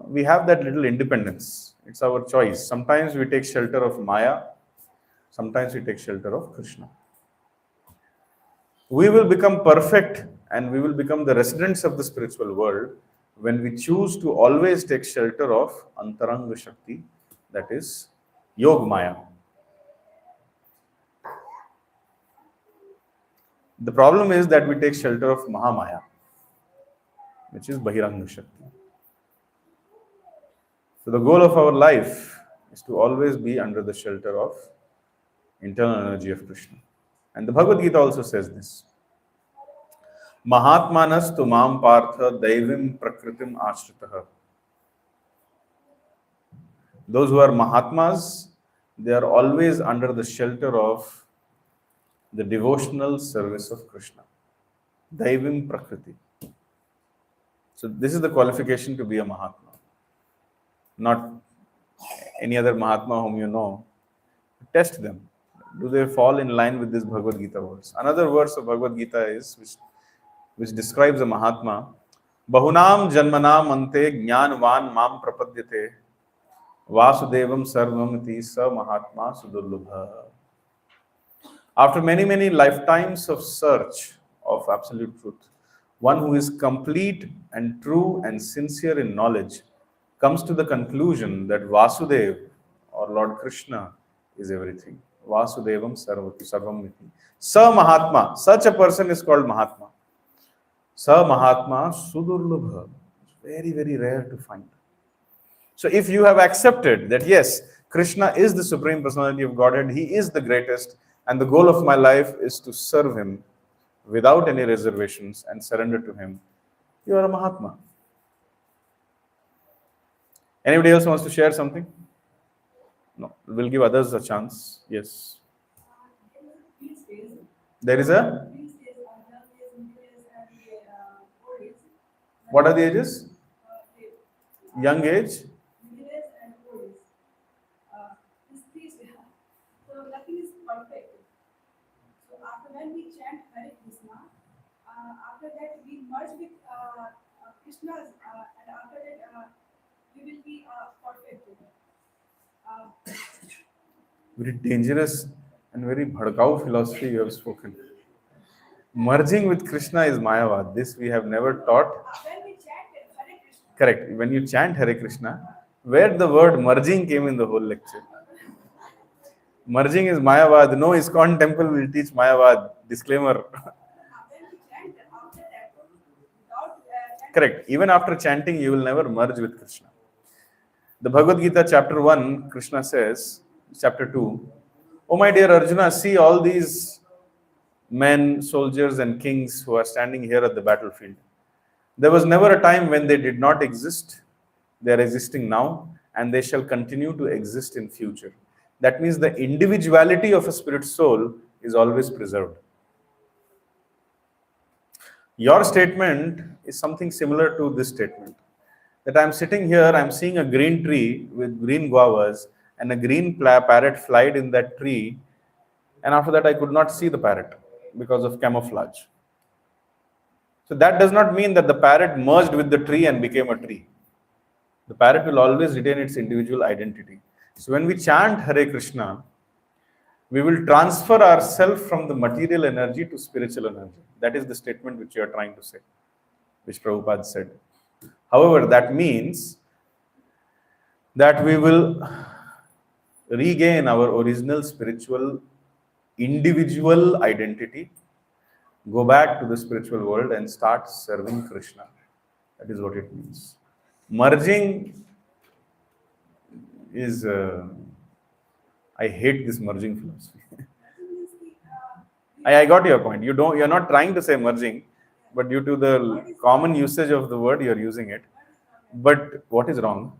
we have that little independence. It's our choice. Sometimes we take shelter of Maya, sometimes we take shelter of Krishna. We will become perfect and we will become the residents of the spiritual world when we choose to always take shelter of Antaranga Shakti, that is Yog Maya. The problem is that we take shelter of Mahamaya, which is Bahiranga Shakti. So the goal of our life is to always be under the shelter of internal energy of Krishna. And the Bhagavad Gita also says this. Mahatmanas tumam partha daivim prakritim ashritaha. Those who are Mahatmas, they are always under the shelter of the devotional service of Krishna. Daivim prakriti. So this is the qualification to be a Mahatma. Not any other Mahatma whom you know. Test them. Do they fall in line with this Bhagavad Gita verse? Another verse of Bhagavad Gita is, which describes a Mahatma. Bahunam janmanam ante jnanvan mam prapadyate Vasudevam sarvamati sa Mahatma sudurlubha. After many, many lifetimes of search of absolute truth, one who is complete and true and sincere in knowledge comes to the conclusion that Vasudev or Lord Krishna is everything. Vasudevam sarvam miti. Sa Mahatma, such a person is called Mahatma. Sa Mahatma Sudurlabha, very, very rare to find. So if you have accepted that yes, Krishna is the Supreme Personality of Godhead, He is the greatest, and the goal of my life is to serve Him without any reservations and surrender to Him, you are a Mahatma. Anybody else wants to share something? No, we'll give others a chance. Yes. There is a. What are the ages? Young age.
So nothing is perfect. So after when we chant Hare Krishna, after that we merge with Krishna's, and after that we will be perfect.
Very dangerous and very bhadkau philosophy you have spoken. Merging with Krishna is Mayavad. This we have never taught.
When we chant Hare Krishna.
Correct. When you chant Hare Krishna, where the word merging came in the whole lecture. Merging is Mayavad. No ISKCON temple will teach Mayavad. Disclaimer.
When we chant after that, without
Correct. Even after chanting, you will never merge with Krishna. The Bhagavad Gita, chapter 1, Krishna says, chapter 2, "Oh my dear Arjuna, see all these men, soldiers, and kings who are standing here at the battlefield. There was never a time when they did not exist. They are existing now, and they shall continue to exist in future." That means the individuality of a spirit soul is always preserved. Your statement is something similar to this statement. That I'm sitting here, I'm seeing a green tree with green guavas, and a green parrot flied in that tree, and after that I could not see the parrot because of camouflage. So that does not mean that the parrot merged with the tree and became a tree. The parrot will always retain its individual identity. So when we chant Hare Krishna, we will transfer ourselves from the material energy to spiritual energy. That is the statement which you are trying to say, which Prabhupada said. However, that means that we will regain our original spiritual individual identity, go back to the spiritual world and start serving Krishna. That is what it means. Merging is, I hate this merging philosophy. I got your point. You're not trying to say merging, but due to the common usage of the word, you're using it. But what is wrong?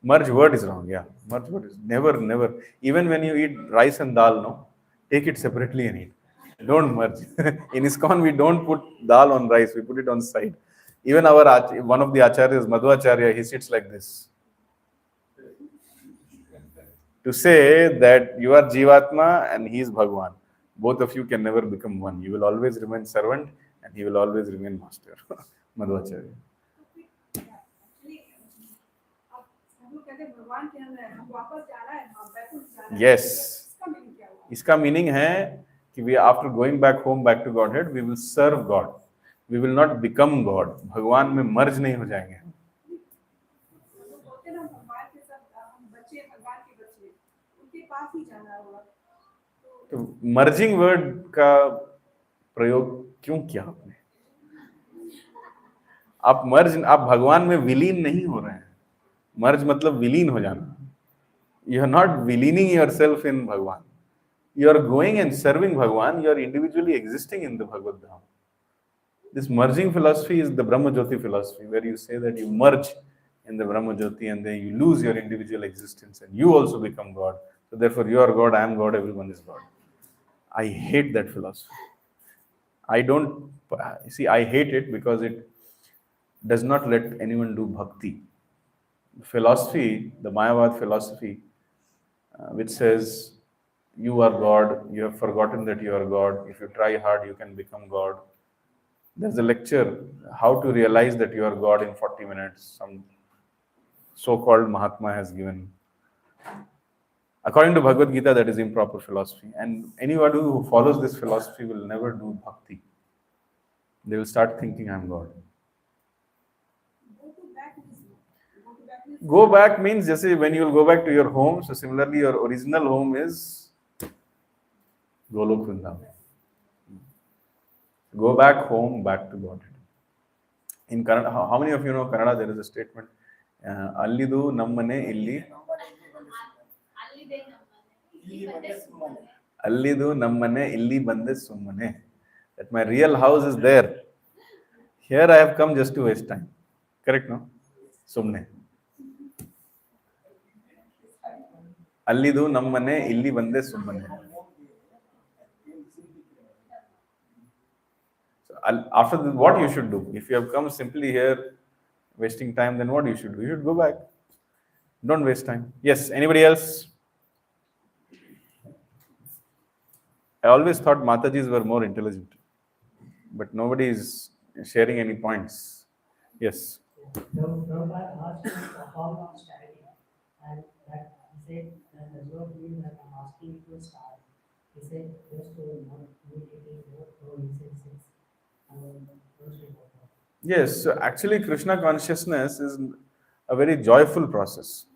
Merge word is wrong, yeah. Merge word is never. Even when you eat rice and dal, no, take it separately and eat. Don't merge. In ISKCON, we don't put dal on rice, we put it on side. Even one of the acharyas, Madhvacharya, he sits like this. To say that you are Jivatma and he is Bhagwan. Both of you can never become one. You will always remain servant and he will always remain master. Madhvacharya. Yes. इसका meaning है कि we after going back home, back to Godhead, we will serve God. We will not become God. भगवान में merge नहीं हो जाएंगे. तो merging word का प्रयोग क्यों किया आपने? आप भगवान में विलीन नहीं हो रहे हैं. Merge मतलब विलीन हो जाना. You are not vileaning yourself in Bhagwan. You are going and serving Bhagwan. You are individually existing in the Bhagavad Dham. This merging philosophy is the Brahma Jyoti philosophy, where you say that you merge in the Brahma Jyoti and then you lose your individual existence and you also become God. So therefore you are God, I am God, everyone is God. I hate that philosophy. I hate it because it does not let anyone do bhakti. Philosophy, the Mayavad philosophy, which says you are God, you have forgotten that you are God. If you try hard, you can become God. There's a lecture, how to realize that you are God in 40 minutes. Some so-called Mahatma has given. According to Bhagavad Gita, that is improper philosophy. And anyone who follows this philosophy will never do bhakti. They will start thinking, I am God. Go back means just when you will go back to your home. So similarly, your original home is Golok Vrindavan. Go back home, back to Godhead. In Kannada, how many of you know Kannada? There is a statement. Allidu nammane illi. Allidu nammane illi bande summane. That my real house is there. Here I have come just to waste time. Correct, no? Sumne. Allidu nammane illi bande summane. So after this, what you should do? If you have come simply here wasting time, then what you should do? You should go back. Don't waste time. Yes, anybody else? I always thought Matajis were more intelligent, but nobody is sharing any points. Yes.
Prabhupada asked you how long study, and that he said that does not mean that I'm asking you to start. He said just to not meditating, no incenses, and those type of things.
Yes, so actually Krishna consciousness is a very joyful process.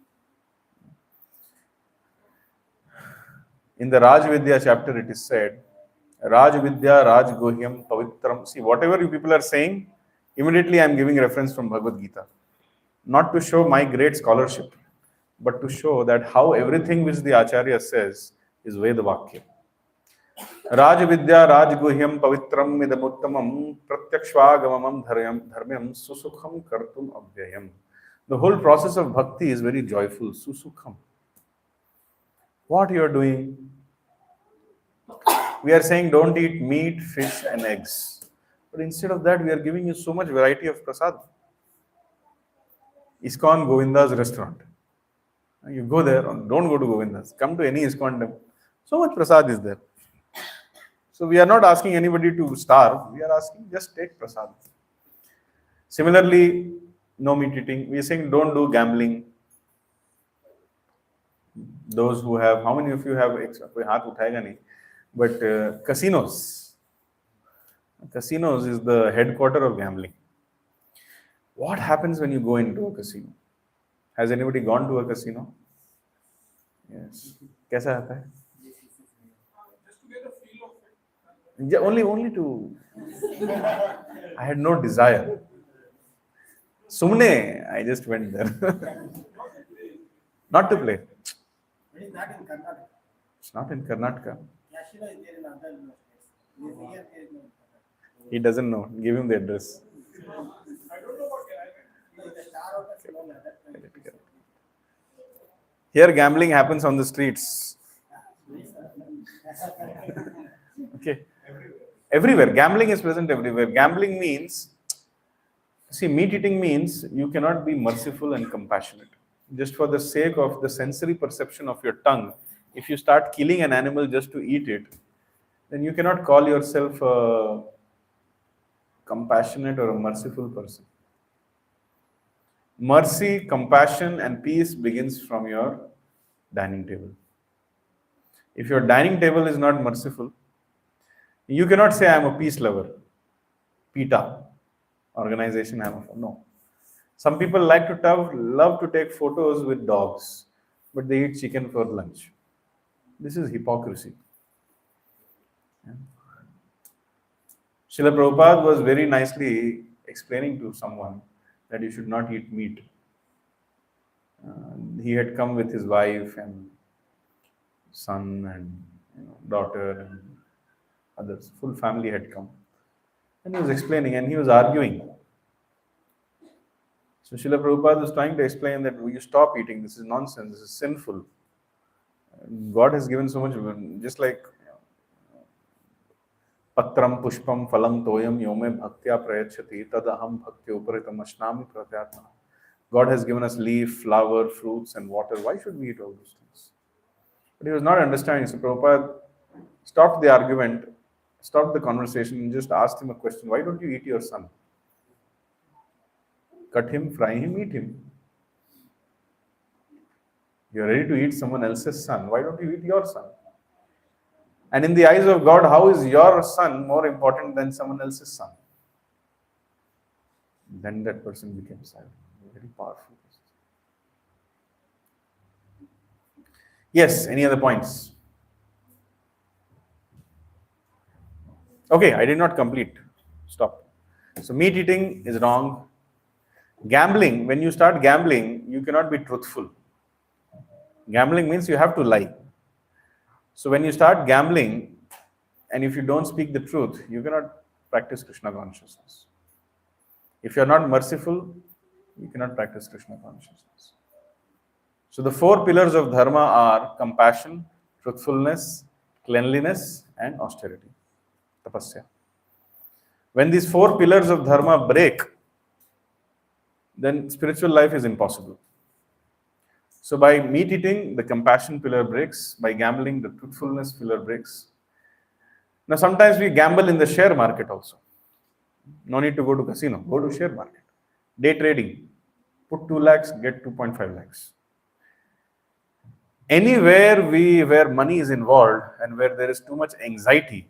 In the Raj Vidya chapter it is said, Raj Vidya Raj Gohyam Pavitram. See, whatever you people are saying, immediately I am giving reference from Bhagavad Gita. Not to show my great scholarship, but to show that how everything which the Acharya says is Veda Vakya. Raj Vidya Raj Guhyam Pavitram Idamuttamam Pratyakshvagamam Dharmyam Susukham Kartum Abhyayam. The whole process of bhakti is very joyful, Susukham. What you are doing? We are saying don't eat meat, fish and eggs. But instead of that, we are giving you so much variety of prasad. ISKCON Govinda's restaurant. You go there, don't go to Govinda's. Come to any ISKCON temple. So much prasad is there. So we are not asking anybody to starve. We are asking just take prasad. Similarly, no meat eating. We are saying don't do gambling. Those who have, how many of you have, but casinos. Casinos is the headquarter of gambling. What happens when you go into a casino? Has anybody gone to a casino? Yes. Kaisa aata hai?
Just to get a feel of it.
Yeah, only to. I had no desire. Sumne, I just went there. Not to play.
But it's not in Karnataka.
It's not in Karnataka.
Casino is there in other states. Here there is no.
He doesn't know. Give him the address.
I don't know what
No, the star hotels no other.
Here gambling happens on the streets. Okay. Everywhere. Gambling is present everywhere. Gambling means, see, meat eating means you cannot be merciful and compassionate. Just for the sake of the sensory perception of your tongue, if you start killing an animal just to eat it, then you cannot call yourself a compassionate or a merciful person. Mercy, compassion, and peace begins from your dining table. If your dining table is not merciful, you cannot say, I am a peace lover. PETA, organization, no. Some people like to love to take photos with dogs, but they eat chicken for lunch. This is hypocrisy. Yeah. SrilaPrabhupad was very nicely explaining to someone that you should not eat meat. He had come with his wife and son and daughter and others. Full family had come. And he was explaining and he was arguing. So Srila Prabhupada was trying to explain that you stop eating, this is nonsense, this is sinful. God has given so much, just like Patram Pushpam Phalam Toyam Yome Bhaktya Prayachati Tadaham Bhakti Uparitam Ashnami Pratyatma. God has given us leaf, flower, fruits and water. Why should we eat all those things? But he was not understanding. So Prabhupada stopped the argument, stopped the conversation and just asked him a question. Why don't you eat your son? Cut him, fry him, eat him. You're ready to eat someone else's son. Why don't you eat your son? And in the eyes of God, how is your son more important than someone else's son? Then that person became silent. Very powerful. Yes, any other points? Okay, I did not complete. Stop. So meat eating is wrong. Gambling, when you start gambling, you cannot be truthful. Gambling means you have to lie. So when you start gambling, and if you don't speak the truth, you cannot practice Krishna consciousness. If you are not merciful, you cannot practice Krishna consciousness. So the 4 pillars of dharma are compassion, truthfulness, cleanliness, and austerity. Tapasya. When these 4 pillars of dharma break, then spiritual life is impossible. So by meat eating, the compassion pillar breaks. By gambling, the truthfulness pillar breaks. Now sometimes we gamble in the share market also. No need to go to casino. Go to share market. Day trading. Put 2 lakhs, get 2.5 lakhs. Anywhere where money is involved and where there is too much anxiety,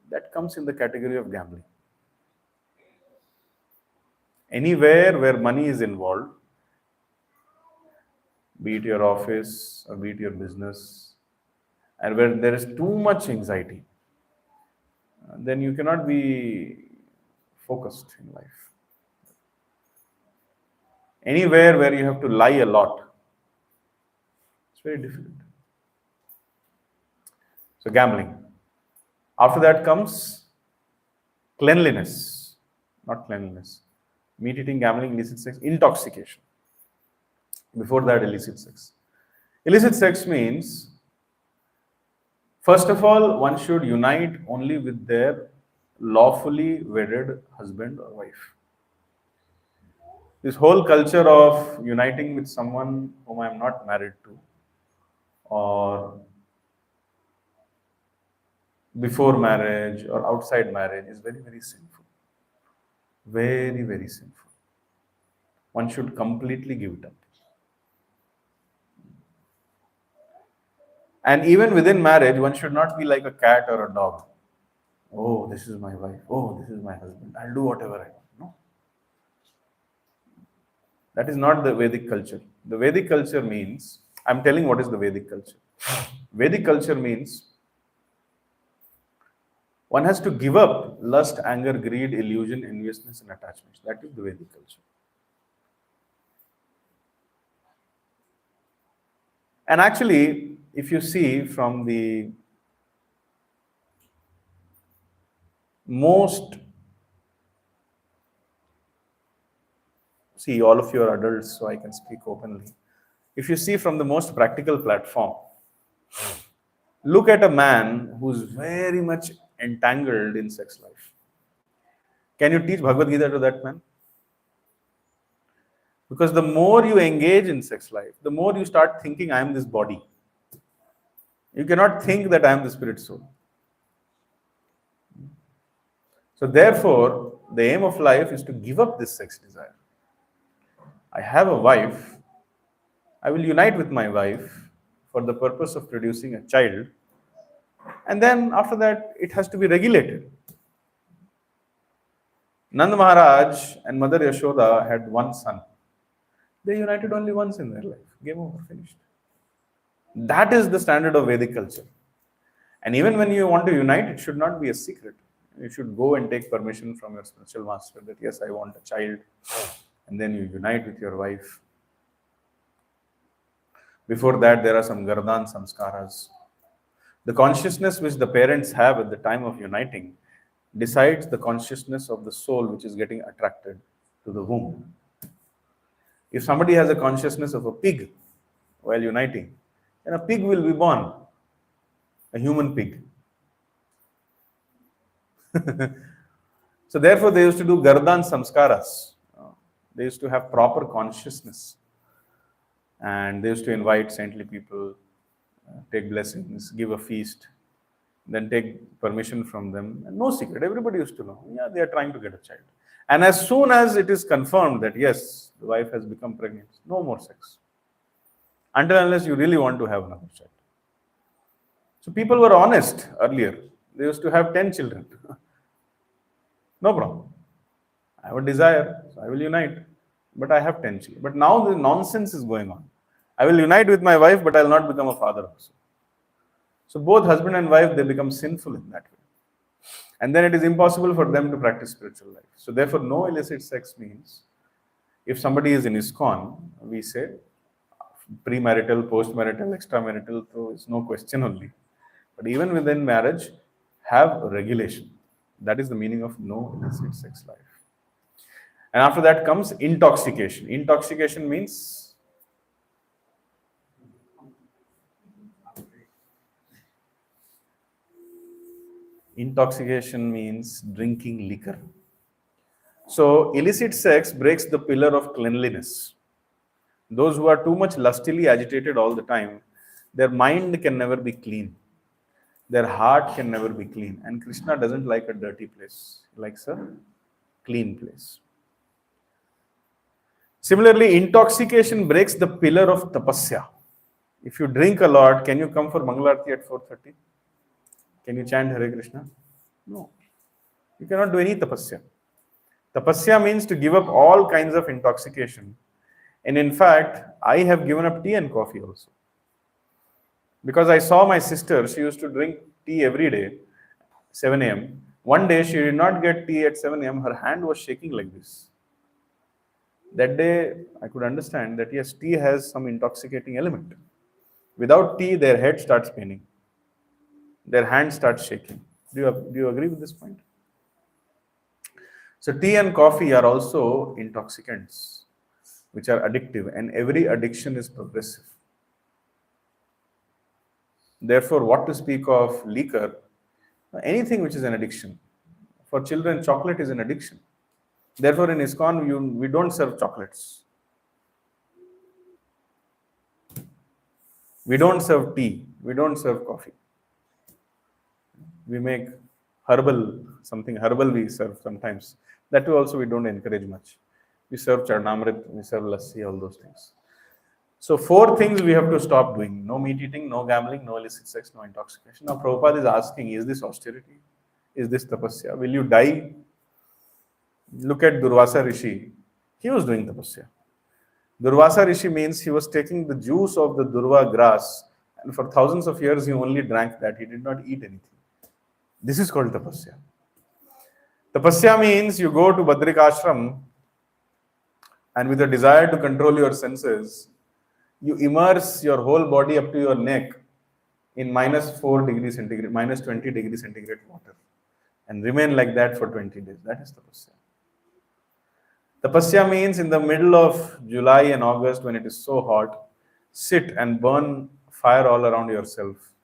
that comes in the category of gambling. Anywhere where money is involved, be it your office or be it your business, and where there is too much anxiety, then you cannot be focused in life. Anywhere where you have to lie a lot, it's very difficult. So gambling. After that comes cleanliness, not cleanliness. Meat eating, gambling, illicit sex, intoxication. Before that, illicit sex. Illicit sex means, first of all, one should unite only with their lawfully wedded husband or wife. This whole culture of uniting with someone whom I am not married to, or before marriage or outside marriage, is very, very sinful. Very, very sinful. One should completely give it up. And even within marriage, one should not be like a cat or a dog. Oh, this is my wife. Oh, this is my husband. I'll do whatever I want. No. That is not the Vedic culture. The Vedic culture means, I'm telling what is the Vedic culture. Vedic culture means one has to give up lust, anger, greed, illusion, enviousness, and attachments. That is the Vedic culture. And actually, if you see from the most, see, all of you are adults, so I can speak openly. If you see from the most practical platform, look at a man who's very much entangled in sex life. Can you teach Bhagavad Gita to that man? Because the more you engage in sex life, the more you start thinking, I am this body. You cannot think that I am the spirit soul. So therefore, the aim of life is to give up this sex desire. I have a wife. I will unite with my wife for the purpose of producing a child. And then after that, it has to be regulated. Nand Maharaj and Mother Yashoda had one son. They united only once in their life. Game over, finished. That is the standard of Vedic culture. And even when you want to unite, it should not be a secret. You should go and take permission from your spiritual master that, yes, I want a child. And then you unite with your wife. Before that, there are some Gardan samskaras. The consciousness which the parents have at the time of uniting decides the consciousness of the soul which is getting attracted to the womb. If somebody has a consciousness of a pig while uniting, then a pig will be born, a human pig. So therefore, they used to do Gardan samskaras. They used to have proper consciousness. And they used to invite saintly people, take blessings, give a feast, then take permission from them. And no secret, everybody used to know. Yeah, they are trying to get a child. And as soon as it is confirmed that, yes, the wife has become pregnant, no more sex. Until unless you really want to have another child. So people were honest earlier. They used to have 10 children. No problem. I have a desire, so I will unite. But I have 10 children. But now the nonsense is going on. I will unite with my wife, but I will not become a father also. So both husband and wife, they become sinful in that way. And then it is impossible for them to practice spiritual life. So therefore, no illicit sex means, if somebody is in ISKCON, we say premarital, postmarital, extramarital, so it's no question only. But even within marriage, have regulation. That is the meaning of no illicit sex life. And after that comes intoxication. Intoxication means drinking liquor. So illicit sex breaks the pillar of cleanliness. Those who are too much lustily agitated all the time, their mind can never be clean. Their heart can never be clean. And Krishna doesn't like a dirty place. He likes a clean place. Similarly, intoxication breaks the pillar of tapasya. If you drink a lot, can you come for Mangalarti at 4:30? Can you chant Hare Krishna? No. You cannot do any tapasya. Tapasya means to give up all kinds of intoxication. And in fact, I have given up tea and coffee also. Because I saw my sister, she used to drink tea every day, 7 a.m. One day she did not get tea at 7 a.m. Her hand was shaking like this. That day, I could understand that yes, tea has some intoxicating element. Without tea, their head starts spinning. Their hand starts shaking. Do you agree with this point? So tea and coffee are also intoxicants, which are addictive, and every addiction is progressive. Therefore, what to speak of liquor? Anything which is an addiction. For children, chocolate is an addiction. Therefore, in ISKCON, we don't serve chocolates. We don't serve tea. We don't serve coffee. We make something herbal we serve sometimes. That too also we don't encourage much. We serve charnamrit, we serve lassi, all those things. So 4 things we have to stop doing. No meat eating, no gambling, no illicit sex, no intoxication. Now Prabhupada is asking, is this austerity? Is this tapasya? Will you die? Look at Durvasa Rishi. He was doing tapasya. Durvasa Rishi means he was taking the juice of the Durva grass, and for thousands of years he only drank that. He did not eat anything. This is called tapasya. Tapasya means you go to Badrik Ashram and with a desire to control your senses, you immerse your whole body up to your neck in -4 degrees centigrade, -20 degrees centigrade water and remain like that for 20 days. That is tapasya. Tapasya means in the middle of July and August when it is so hot, sit and burn fire all around yourself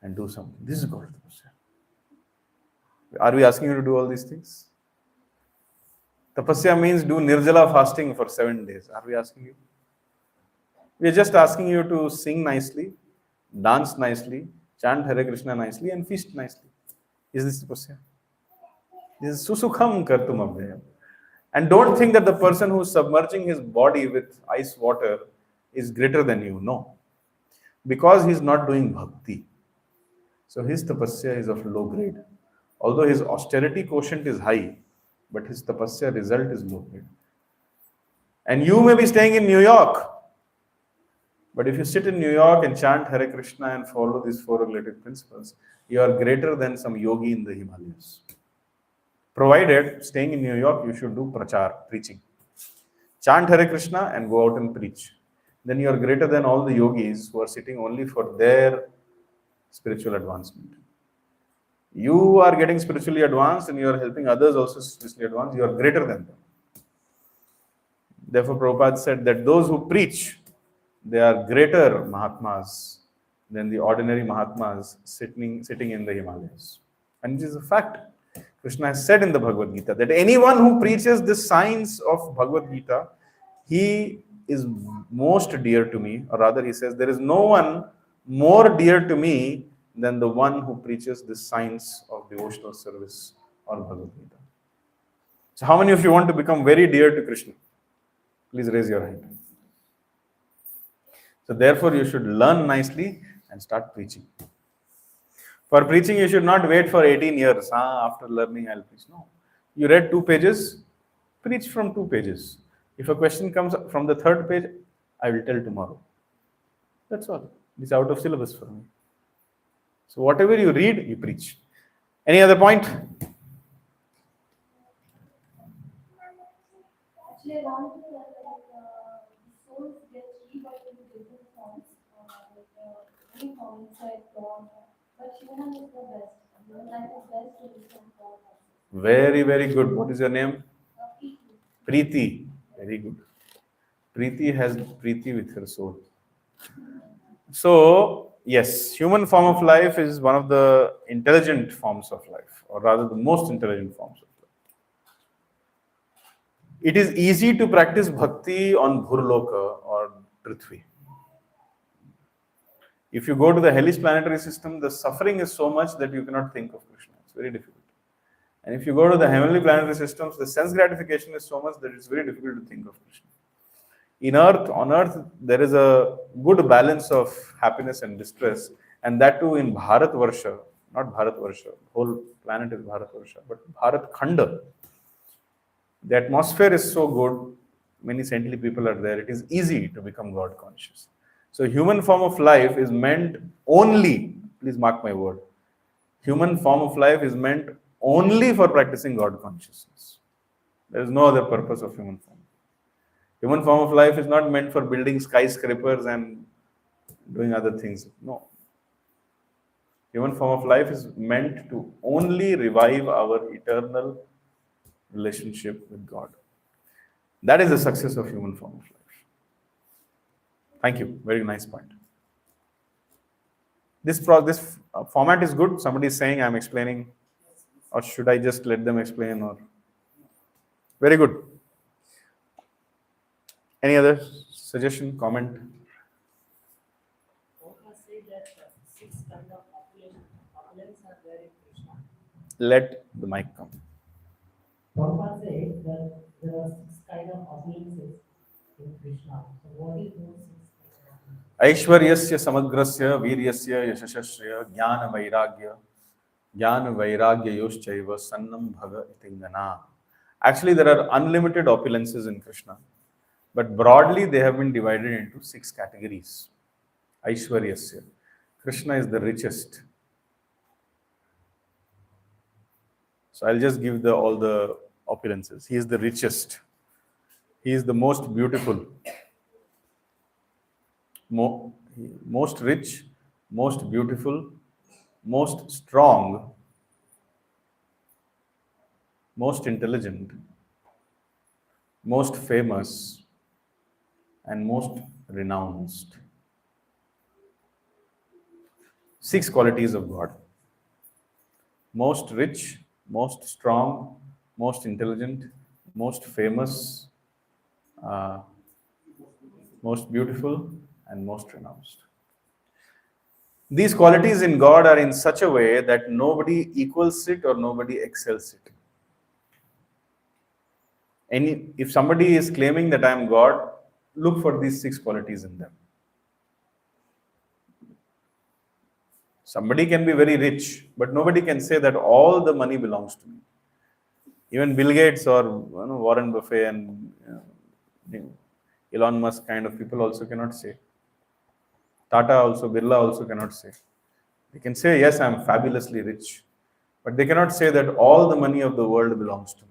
and do something. This is called tapasya. Are we asking you to do all these things? Tapasya means do nirjala fasting for 7 days. Are we asking you? We are just asking you to sing nicely, dance nicely, chant Hare Krishna nicely, and feast nicely. Is this tapasya? This is susukham kartum abhyayam. And don't think that the person who is submerging his body with ice water is greater than you. No. Because he is not doing bhakti. So his tapasya is of low grade. Although his austerity quotient is high, but his tapasya result is low grade. And you may be staying in New York, but if you sit in New York and chant Hare Krishna and follow these 4 related principles, you are greater than some yogi in the Himalayas. Provided, staying in New York, you should do prachar, preaching. Chant Hare Krishna and go out and preach. Then you are greater than all the yogis who are sitting only for their spiritual advancement. You are getting spiritually advanced and you are helping others also spiritually advance. You are greater than them. Therefore, Prabhupada said that those who preach, they are greater Mahatmas than the ordinary Mahatmas sitting in the Himalayas. And this is a fact. Krishna has said in the Bhagavad Gita that anyone who preaches the science of Bhagavad Gita, he is most dear to me. Or rather, he says, there is no one more dear to me than the one who preaches the science of devotional service or Bhagavad Gita. So how many of you want to become very dear to Krishna? Please raise your hand. So therefore, you should learn nicely and start preaching. For preaching, you should not wait for 18 years. After learning, I'll preach. No. You read 2 pages, preach from 2 pages. If a question comes from the 3rd page, I will tell tomorrow. That's all. It's out of syllabus for me. So whatever you read, you preach. Any other point?
Actually, I wanted to souls get rebirth into different forms, any form inside God, but human is the best. Human life is best to listen God.
Very, very good. What is your name?
People.
Preeti. Very good. Preeti has Preeti with her soul. So, yes, human form of life is one of the intelligent forms of life, or rather the most intelligent forms of life. It is easy to practice bhakti on Bhurloka or Prithvi. If you go to the hellish planetary system, the suffering is so much that you cannot think of Krishna. It's very difficult. And if you go to the heavenly planetary systems, the sense gratification is so much that it's very difficult to think of Krishna. On earth, there is a good balance of happiness and distress, and that too in Bharat Varsha, not Bharat Varsha, whole planet is Bharat Varsha, but Bharat Khanda. The atmosphere is so good, many saintly people are there, it is easy to become God conscious. So, human form of life is meant only, please mark my word, human form of life is meant only for practicing God consciousness. There is no other purpose of human form. Human form of life is not meant for building skyscrapers and doing other things. No. Human form of life is meant to only revive our eternal relationship with God. That is the success of human form of life. Thank you. Very nice point. This format is good. Somebody is saying I'm explaining, or should I just let them explain? Or very good. Any other suggestion, comment?
Prabhupada said that 6 kind of opulence are there in Krishna.
Let the mic come.
Prabhupada said that there are 6 kind of opulences in Krishna. So what is those 6 kind of opulences?
Aishwaryasya samagrasya viryasya yashashasya jnana vairagya yoshchaiva sannam bhaga itingana. Actually, there are unlimited opulences in Krishna, but broadly they have been divided into 6 categories. Aishwaryasya. Krishna is the richest. So I'll just give all the opulences. He is the richest. He is the most beautiful. Most rich, most beautiful, most strong, most intelligent, most famous, and most renounced. 6 qualities of God. Most rich, most strong, most intelligent, most famous, most beautiful, and most renounced. These qualities in God are in such a way that nobody equals it or nobody excels it. If somebody is claiming that I am God, look for these 6 qualities in them. Somebody can be very rich, but nobody can say that all the money belongs to me. Even Bill Gates or Warren Buffett and Elon Musk kind of people also cannot say. Tata also, Birla also cannot say. They can say, yes, I am fabulously rich, but they cannot say that all the money of the world belongs to me.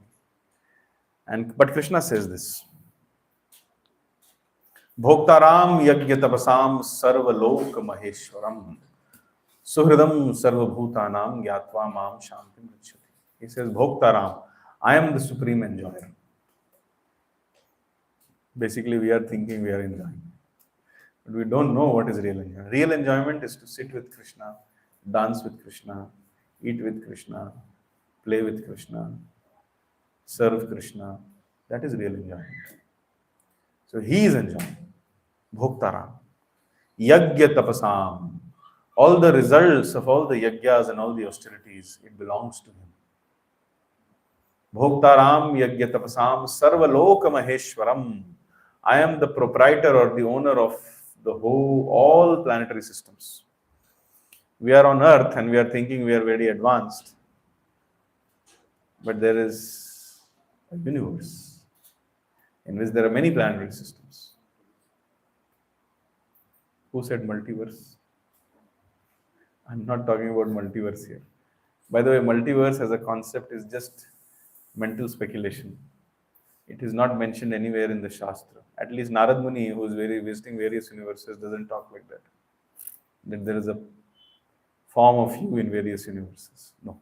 But Krishna says this. Bhoktaram yajna tapasam sarva lok maheshwaram suhridam sarva bhutanam gyatva mam shantim richyati. He says, Bhoktaram, I am the supreme enjoyer. Basically, we are thinking we are enjoying. But we don't know what is real enjoyment. Real enjoyment is to sit with Krishna, dance with Krishna, eat with Krishna, play with Krishna, serve Krishna. That is real enjoyment. So he is enjoying. Bhoktaram. Yajna tapasam. All the results of all the yajnas and all the austerities, it belongs to him. Bhoktaram yajna tapasam sarvaloka maheshwaram. I am the proprietor or the owner of all planetary systems. We are on Earth and we are thinking we are very advanced. But there is a universe in which there are many planetary systems. Who said multiverse? I'm not talking about multiverse here. By the way, multiverse as a concept is just mental speculation. It is not mentioned anywhere in the Shastra. At least Narad Muni, who is visiting various universes, doesn't talk like that. That there is a form of you in various universes. No.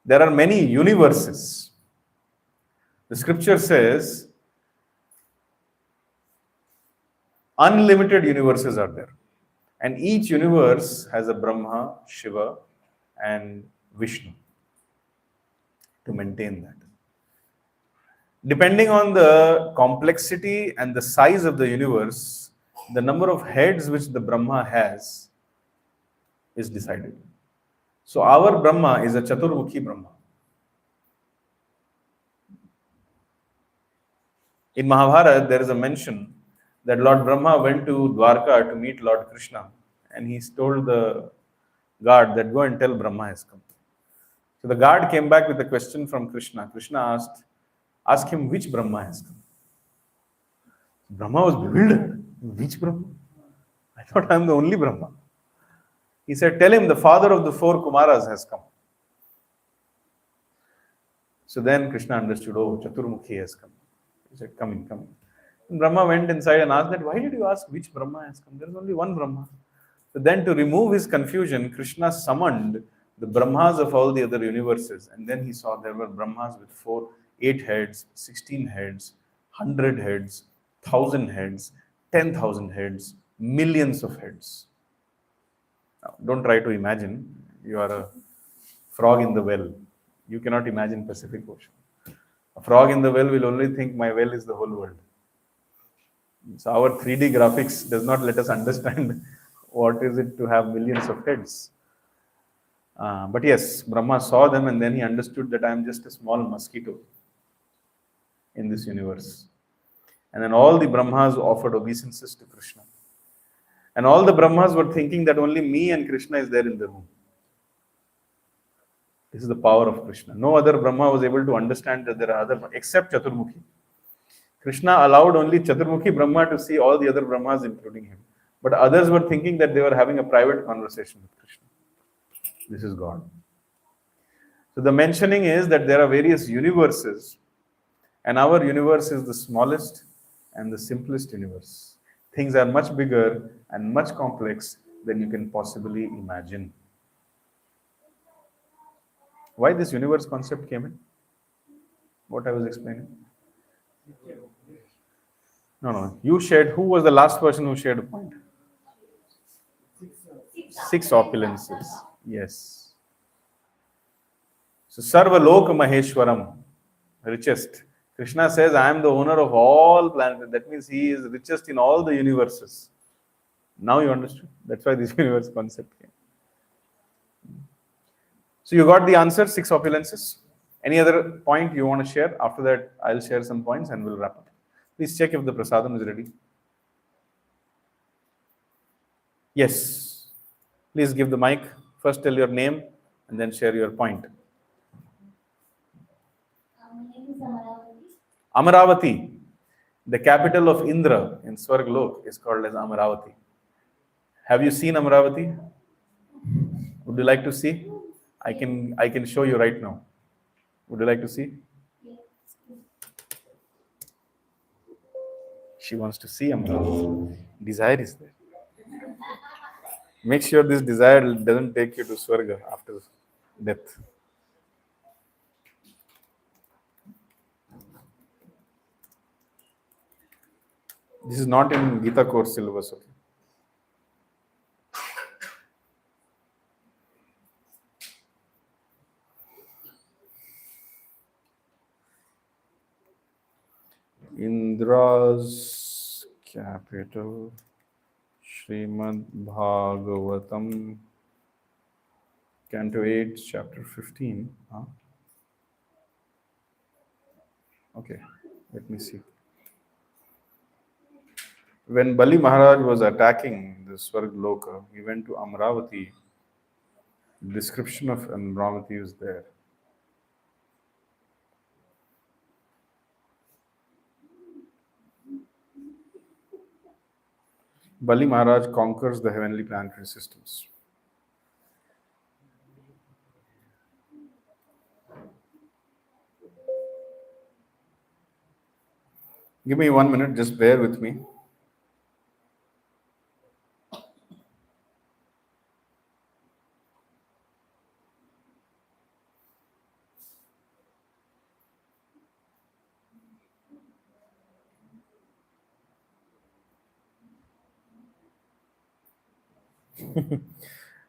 There are many universes. The scripture says unlimited universes are there. And each universe has a Brahma, Shiva, and Vishnu to maintain that. Depending on the complexity and the size of the universe, the number of heads which the Brahma has is decided. So our Brahma is a Chaturmukhi Brahma. In Mahabharata, there is a mention that Lord Brahma went to Dwarka to meet Lord Krishna, and he told the guard that go and tell Brahma has come. So the guard came back with a question from Krishna. Krishna ask him which Brahma has come. Brahma was bewildered. Which Brahma? I thought I am the only Brahma. He said, tell him the father of the 4 Kumaras has come. So then Krishna understood, oh, Chaturmukhi has come. He said, come in, come in. And Brahma went inside and asked that, why did you ask which Brahma has come? There is only one Brahma. So then to remove his confusion, Krishna summoned the Brahmas of all the other universes. And then he saw there were Brahmas with 8 heads, 16 heads, 100 heads, 1,000 heads, 10,000 heads, millions of heads. Now, don't try to imagine you are a frog in the well. You cannot imagine Pacific Ocean. A frog in the well will only think my well is the whole world. So our 3D graphics does not let us understand what is it to have millions of heads. But yes, Brahma saw them and then he understood that I am just a small mosquito in this universe. And then all the Brahmas offered obeisances to Krishna. And all the Brahmas were thinking that only me and Krishna is there in the room. This is the power of Krishna. No other Brahma was able to understand that there are other, except Chaturmukhi. Krishna allowed only Chaturmukhi Brahma to see all the other Brahmas, including him. But others were thinking that they were having a private conversation with Krishna. This is God. So the mentioning is that there are various universes, and our universe is the smallest and the simplest universe. Things are much bigger and much complex than you can possibly imagine. Why this universe concept came in? What I was explaining? No. You shared, who was the last person who shared a point? 6 opulences. Yes. So Sarva Loka Maheshwaram, richest. Krishna says, I am the owner of all planets. That means he is richest in all the universes. Now you understood. That's why this universe concept came. So you got the answer, 6 opulences. Any other point you want to share? After that, I'll share some points and we'll wrap up. Please check if the prasadam is ready. Yes. Please give the mic. First tell your name and then share your point.
My name is Amaravati.
Amaravati, the capital of Indra in Swarglok, is called as Amaravati. Have you seen Amaravati? Would you like to see? I can show you right now. Would you like to see?
Yes.
She wants to see Amaravati. Desire is there. Make sure this desire doesn't take you to Swarga after death. This is not in Gita course syllabus. Okay? Indra's capital, Srimad Bhagavatam, Canto 8, Chapter 15. Huh? Okay, let me see. When Bali Maharaj was attacking the Swargloka, he went to Amravati. The description of Amravati is there. Bali Maharaj conquers the heavenly planetary systems. Give me 1 minute, just bear with me.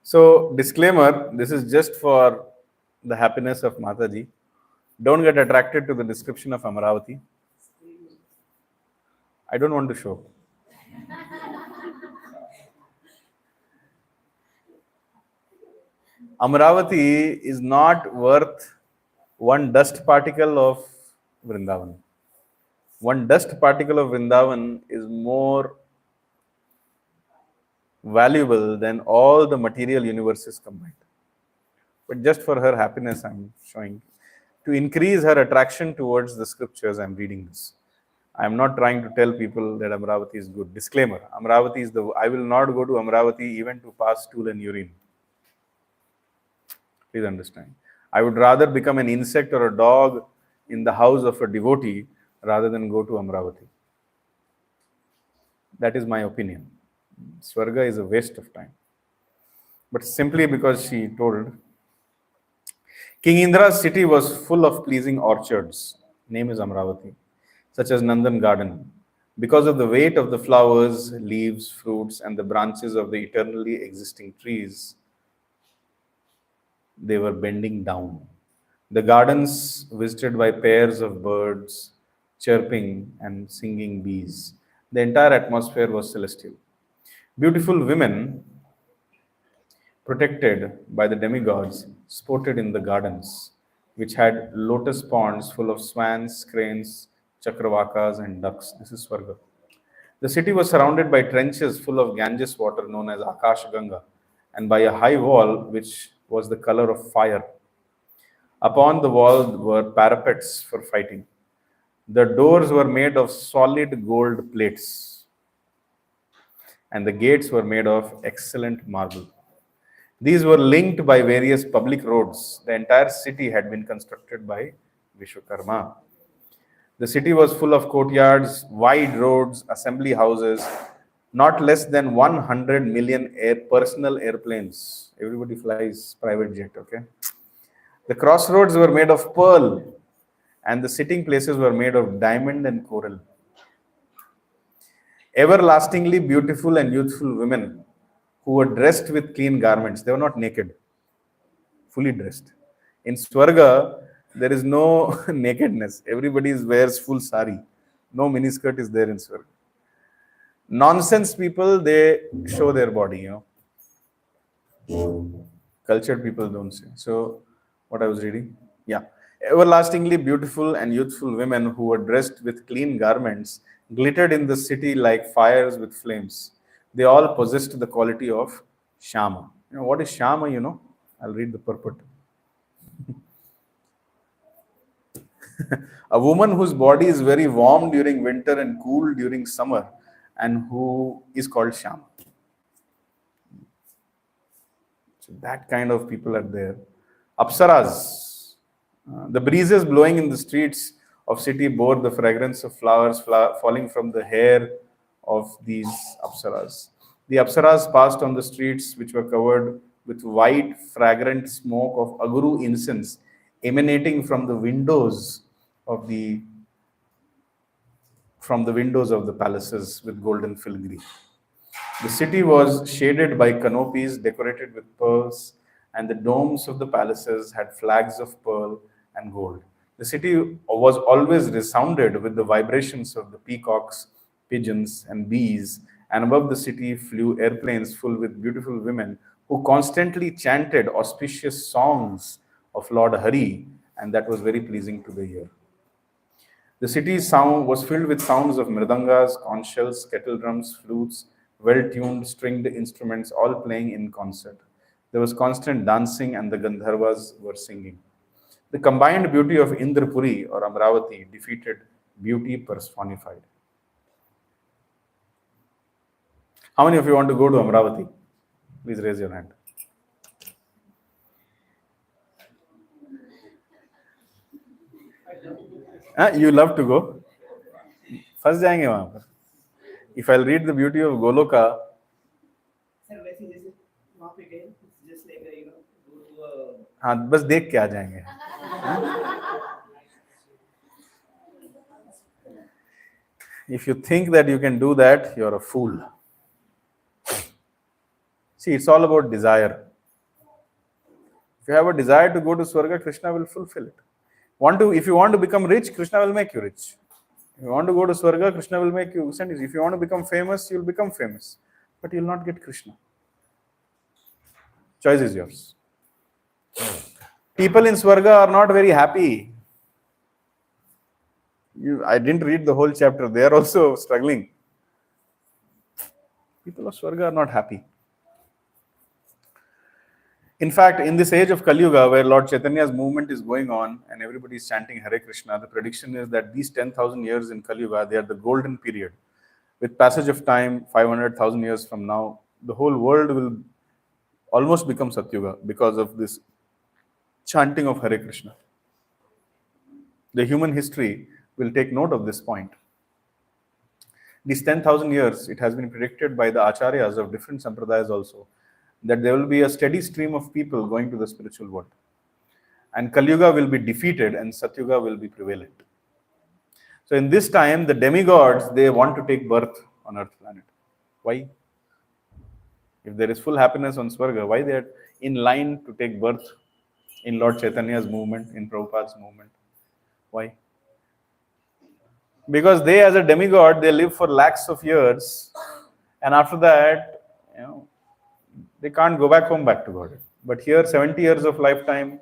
So, disclaimer, this is just for the happiness of Mataji. Don't get attracted to the description of Amaravati. I don't want to show. Amaravati is not worth one dust particle of Vrindavan. One dust particle of Vrindavan is more valuable than all the material universes combined. But just for her happiness, I'm showing. To increase her attraction towards the scriptures, I'm reading this. I'm not trying to tell people that Amravati is good. Disclaimer, Amravati is I will not go to Amravati even to pass stool and urine. Please understand. I would rather become an insect or a dog in the house of a devotee rather than go to Amravati. That is my opinion. Swarga is a waste of time. But simply because she told, King Indra's city was full of pleasing orchards. Name is Amravati, such as Nandan Garden. Because of the weight of the flowers, leaves, fruits, and the branches of the eternally existing trees, they were bending down. The gardens visited by pairs of birds, chirping and singing bees. The entire atmosphere was celestial. Beautiful women, protected by the demigods, sported in the gardens, which had lotus ponds full of swans, cranes, chakravakas, and ducks. This is Swarga. The city was surrounded by trenches full of Ganges water known as Akash Ganga, and by a high wall which was the color of fire. Upon the wall were parapets for fighting. The doors were made of solid gold plates, and the gates were made of excellent marble. These were linked by various public roads. The entire city had been constructed by Vishwakarma. The city was full of courtyards, wide roads, assembly houses, not less than 100 million personal airplanes. Everybody flies private jet, okay? The crossroads were made of pearl, and the sitting places were made of diamond and coral. Everlastingly beautiful and youthful women who were dressed with clean garments. They were not naked, fully dressed. In Swarga, there is no nakedness. Everybody wears full sari. No miniskirt is there in Swarga. Nonsense people, they show their body, Cultured people don't say. So, what I was reading? Yeah. Everlastingly beautiful and youthful women who were dressed with clean garments glittered in the city like fires with flames. They all possessed the quality of Shama. What is Shama, I'll read the purport. A woman whose body is very warm during winter and cool during summer, and who is called Shama. So that kind of people are there. Apsaras. The breezes blowing in the streets of city bore the fragrance of flowers falling from the hair of these Apsaras. The Apsaras passed on the streets which were covered with white, fragrant smoke of aguru incense emanating from the windows of the palaces with golden filigree. The city was shaded by canopies decorated with pearls, and the domes of the palaces had flags of pearl and gold. The city was always resounded with the vibrations of the peacocks, pigeons, and bees, and above the city flew airplanes full with beautiful women who constantly chanted auspicious songs of Lord Hari, and that was very pleasing to the ear. The city's sound was filled with sounds of mridangas, conch shells, kettle drums, flutes, well-tuned stringed instruments, all playing in concert. There was constant dancing, and the Gandharvas were singing. The combined beauty of Indrapuri or Amravati defeated beauty personified. How many of you want to go to Amravati? Please raise your hand. You love to go? फंस जाएंगे वहां पर. If I'll read the beauty of Goloka,
sir वैसे जैसे वहाँ पे गए just like go to a
हाँ बस देख के आ जाएंगे. If you think that you can do that, you're a fool. See, it's all about desire. If you have a desire to go to Swarga, Krishna will fulfill it. If you want to become rich, Krishna will make you rich. If you want to go to Swarga, Krishna will make you send. If you want to become famous, you'll become famous. But you'll not get Krishna. Choice is yours. People in Swarga are not very happy. I didn't read the whole chapter. They are also struggling. People of Swarga are not happy. In fact, in this age of Kali Yuga, where Lord Chaitanya's movement is going on and everybody is chanting Hare Krishna, the prediction is that these 10,000 years in Kali Yuga, they are the golden period. With passage of time, 500,000 years from now, the whole world will almost become Satyuga because of this chanting of Hare Krishna. The human history will take note of this point. These 10,000 years, it has been predicted by the acharyas of different sampradayas also, that there will be a steady stream of people going to the spiritual world. And Kali Yuga will be defeated and Satyuga will be prevalent. So in this time, the demigods, they want to take birth on Earth planet. Why? If there is full happiness on Swarga, why they are in line to take birth in Lord Chaitanya's movement, in Prabhupada's movement? Why? Because they, as a demigod, they live for lakhs of years, and after that, they can't go back home back to God. But here, 70 years of lifetime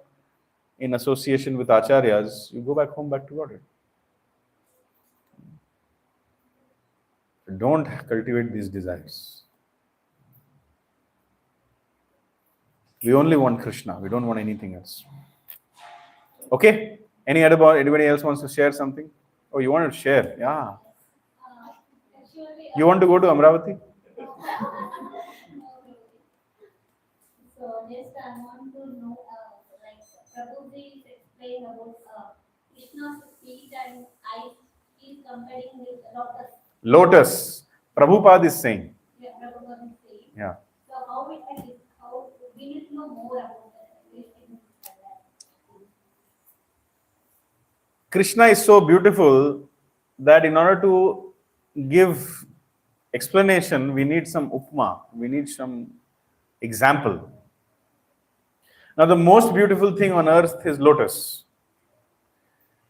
in association with acharyas, you go back home back to God. Don't cultivate these desires. We only want Krishna. We don't want anything else. Okay? Anybody else wants to share something? Oh, you want to share? Yeah.
Actually,
You want to go to Amravati?
so just I want to know, like Prabhuji explained about Krishna's feet and eyes. He's comparing with lotus.
Lotus. Prabhupada is saying.
Yeah, Prabhupada is saying.
Yeah.
So how we need to know more about that.
Krishna is so beautiful that in order to give explanation, we need some upma, we need some example. Now, the most beautiful thing on earth is lotus.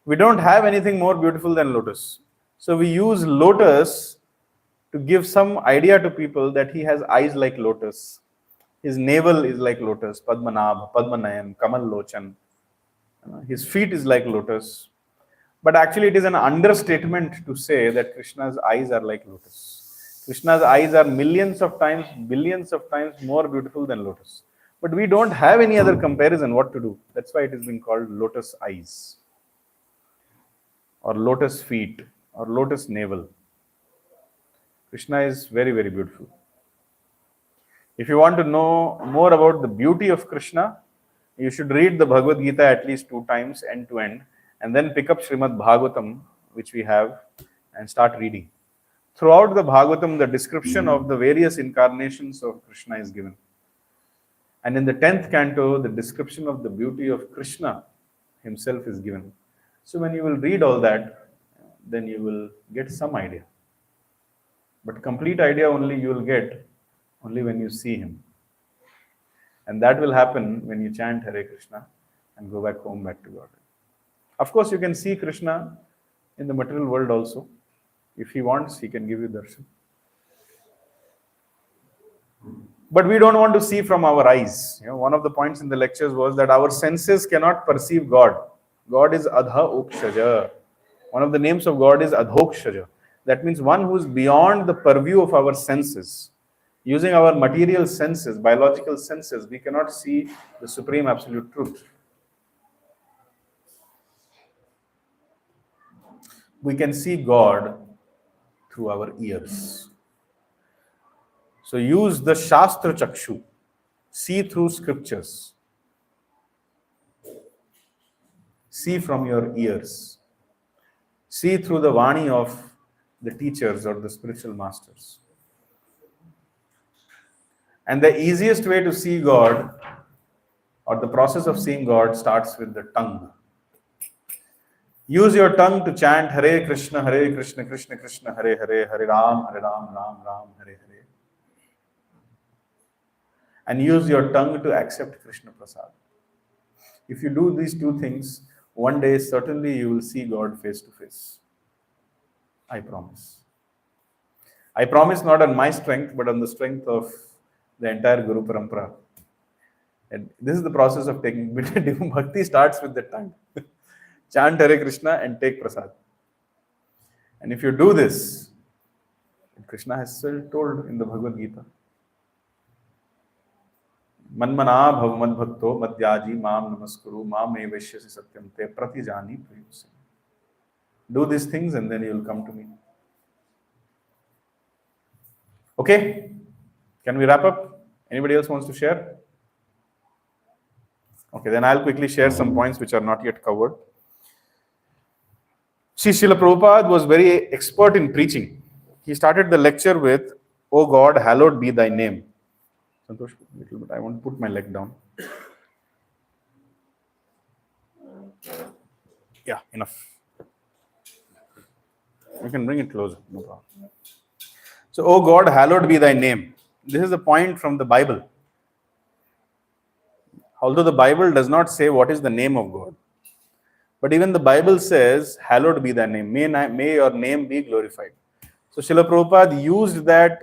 We don't have anything more beautiful than lotus. So we use lotus to give some idea to people that he has eyes like lotus. His navel is like lotus, Padmanabha, Padmanayan, Kamal Lochan. His feet is like lotus. But actually, it is an understatement to say that Krishna's eyes are like lotus. Krishna's eyes are millions of times, billions of times more beautiful than lotus. But we don't have any other comparison what to do. That's why it has been called lotus eyes, or lotus feet, or lotus navel. Krishna is very, very beautiful. If you want to know more about the beauty of Krishna, you should read the Bhagavad Gita at least 2 times, end to end, and then pick up Srimad Bhagavatam, which we have, and start reading. Throughout the Bhagavatam, the description of the various incarnations of Krishna is given. And in the 10th canto, the description of the beauty of Krishna himself is given. So when you will read all that, then you will get some idea. But complete idea only you will get only when you see him. And that will happen when you chant Hare Krishna and go back home, back to God. Of course, you can see Krishna in the material world also. If he wants, he can give you darshan. But we don't want to see from our eyes. One of the points in the lectures was that our senses cannot perceive God. God is Adha Ukshaja. One of the names of God is Adhokshaja. That means one who is beyond the purview of our senses. Using our material senses, biological senses, we cannot see the supreme absolute truth. We can see God through our ears. So use the Shastra Chakshu. See through scriptures. See from your ears. See through the Vani of the teachers or the spiritual masters. And the easiest way to see God, or the process of seeing God, starts with the tongue. Use your tongue to chant Hare Krishna, Krishna Krishna, Hare Hare, Hare Ram, Ram Ram, Hare Hare. And use your tongue to accept Krishna Prasad. If you do these two things, one day certainly you will see God face to face. I promise. I promise not on my strength, but on the strength of the entire Guru Parampara. And this is the process of taking bhakti starts with the tongue. Chant Hare Krishna and take prasad. And if you do this, Krishna has still told in the Bhagavad Gita, Manmana bhav madbhakto madhyaji mam namaskuru mam evashyasi satyam te pratijani prayuse. Do these things and then you will come to me. Okay? Can we wrap up? Anybody else wants to share? Okay, then I'll quickly share some points which are not yet covered. SrilaPrabhupad was very expert in preaching. He started the lecture with, "O God, hallowed be thy name." Santosh, a little bit. I want to put my leg down. Yeah, enough. You can bring it closer, no problem. So, "O God, hallowed be thy name." This is a point from the Bible. Although the Bible does not say what is the name of God, but even the Bible says, "Hallowed be thy name." May your name be glorified. So Srila Prabhupada used that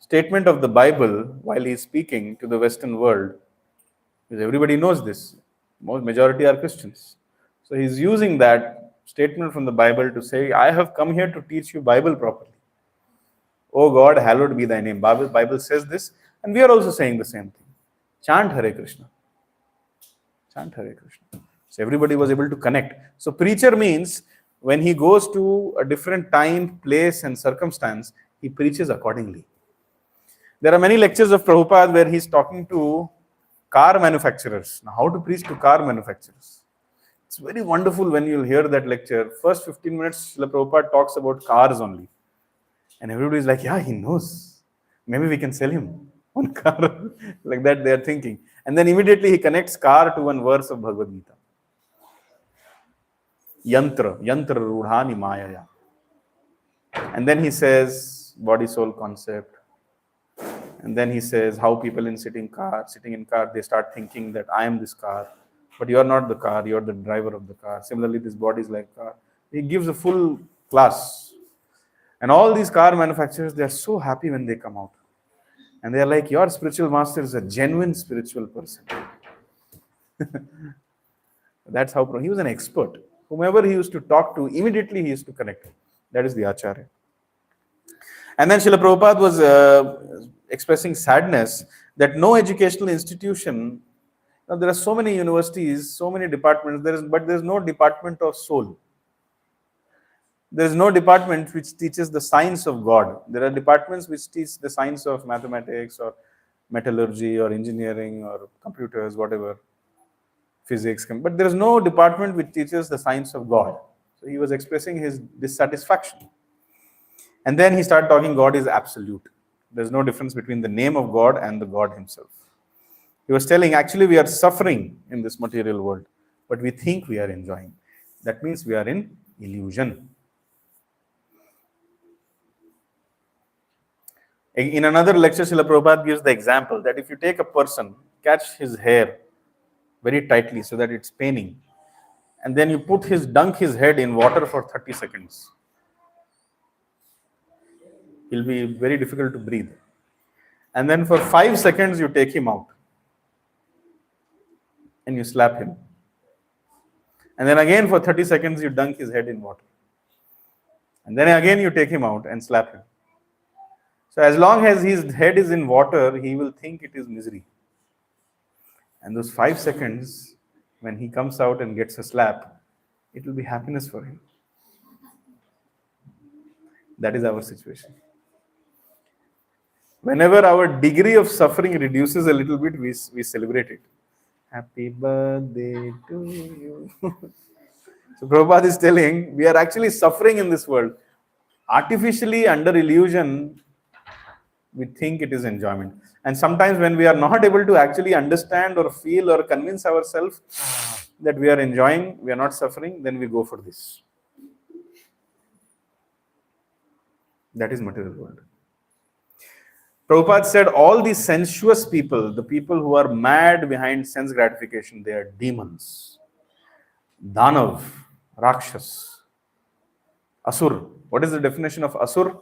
statement of the Bible while he is speaking to the Western world, because everybody knows this. Most majority are Christians. So he is using that statement from the Bible to say, "I have come here to teach you Bible properly. Oh God, hallowed be thy name." Bible says this, and we are also saying the same thing. Chant Hare Krishna. Chant Hare Krishna. So everybody was able to connect. So preacher means when he goes to a different time, place, and circumstance, he preaches accordingly. There are many lectures of Prabhupada where he's talking to car manufacturers. Now, how to preach to car manufacturers? It's very wonderful when you'll hear that lecture. First 15 minutes, Srila Prabhupada talks about cars only. And everybody's like, yeah, he knows. Maybe we can sell him one car. Like that they are thinking. And then immediately he connects car to one verse of Bhagavad Gita. Yantra rudhani mayaya. And then he says, body soul concept. And then he says how people sitting in car, they start thinking that I am this car. But you are not the car, you are the driver of the car. Similarly, this body is like car. He gives a full class. And all these car manufacturers, they are so happy when they come out. And they are like, your spiritual master is a genuine spiritual person. That's how he was an expert. Whomever he used to talk to, immediately he used to connect. That is the Acharya. And then Srila Prabhupada was expressing sadness that no educational institution, there are so many universities, so many departments, but there is no department of soul. There is no department which teaches the science of God. There are departments which teach the science of mathematics or metallurgy or engineering or computers, whatever, physics. But there is no department which teaches the science of God. So he was expressing his dissatisfaction. And then he started talking God is absolute. There's no difference between the name of God and the God himself. He was telling, actually, we are suffering in this material world, but we think we are enjoying. That means we are in illusion. In another lecture, Srila Prabhupada gives the example that if you take a person, catch his hair very tightly so that it's paining, and then you dunk his head in water for 30 seconds, he'll be very difficult to breathe. And then for 5 seconds, you take him out and you slap him. And then again for 30 seconds, you dunk his head in water. And then again, you take him out and slap him. So as long as his head is in water, he will think it is misery. And those 5 seconds, when he comes out and gets a slap, it will be happiness for him. That is our situation. Whenever our degree of suffering reduces a little bit, we celebrate it. Happy birthday to you. So Prabhupada is telling we are actually suffering in this world. Artificially, under illusion, we think it is enjoyment. And sometimes when we are not able to actually understand or feel or convince ourselves that we are enjoying, we are not suffering, then we go for this. That is material world. Prabhupada said all these sensuous people, the people who are mad behind sense gratification, they are demons. Danav, Rakshas, Asur. What is the definition of Asur?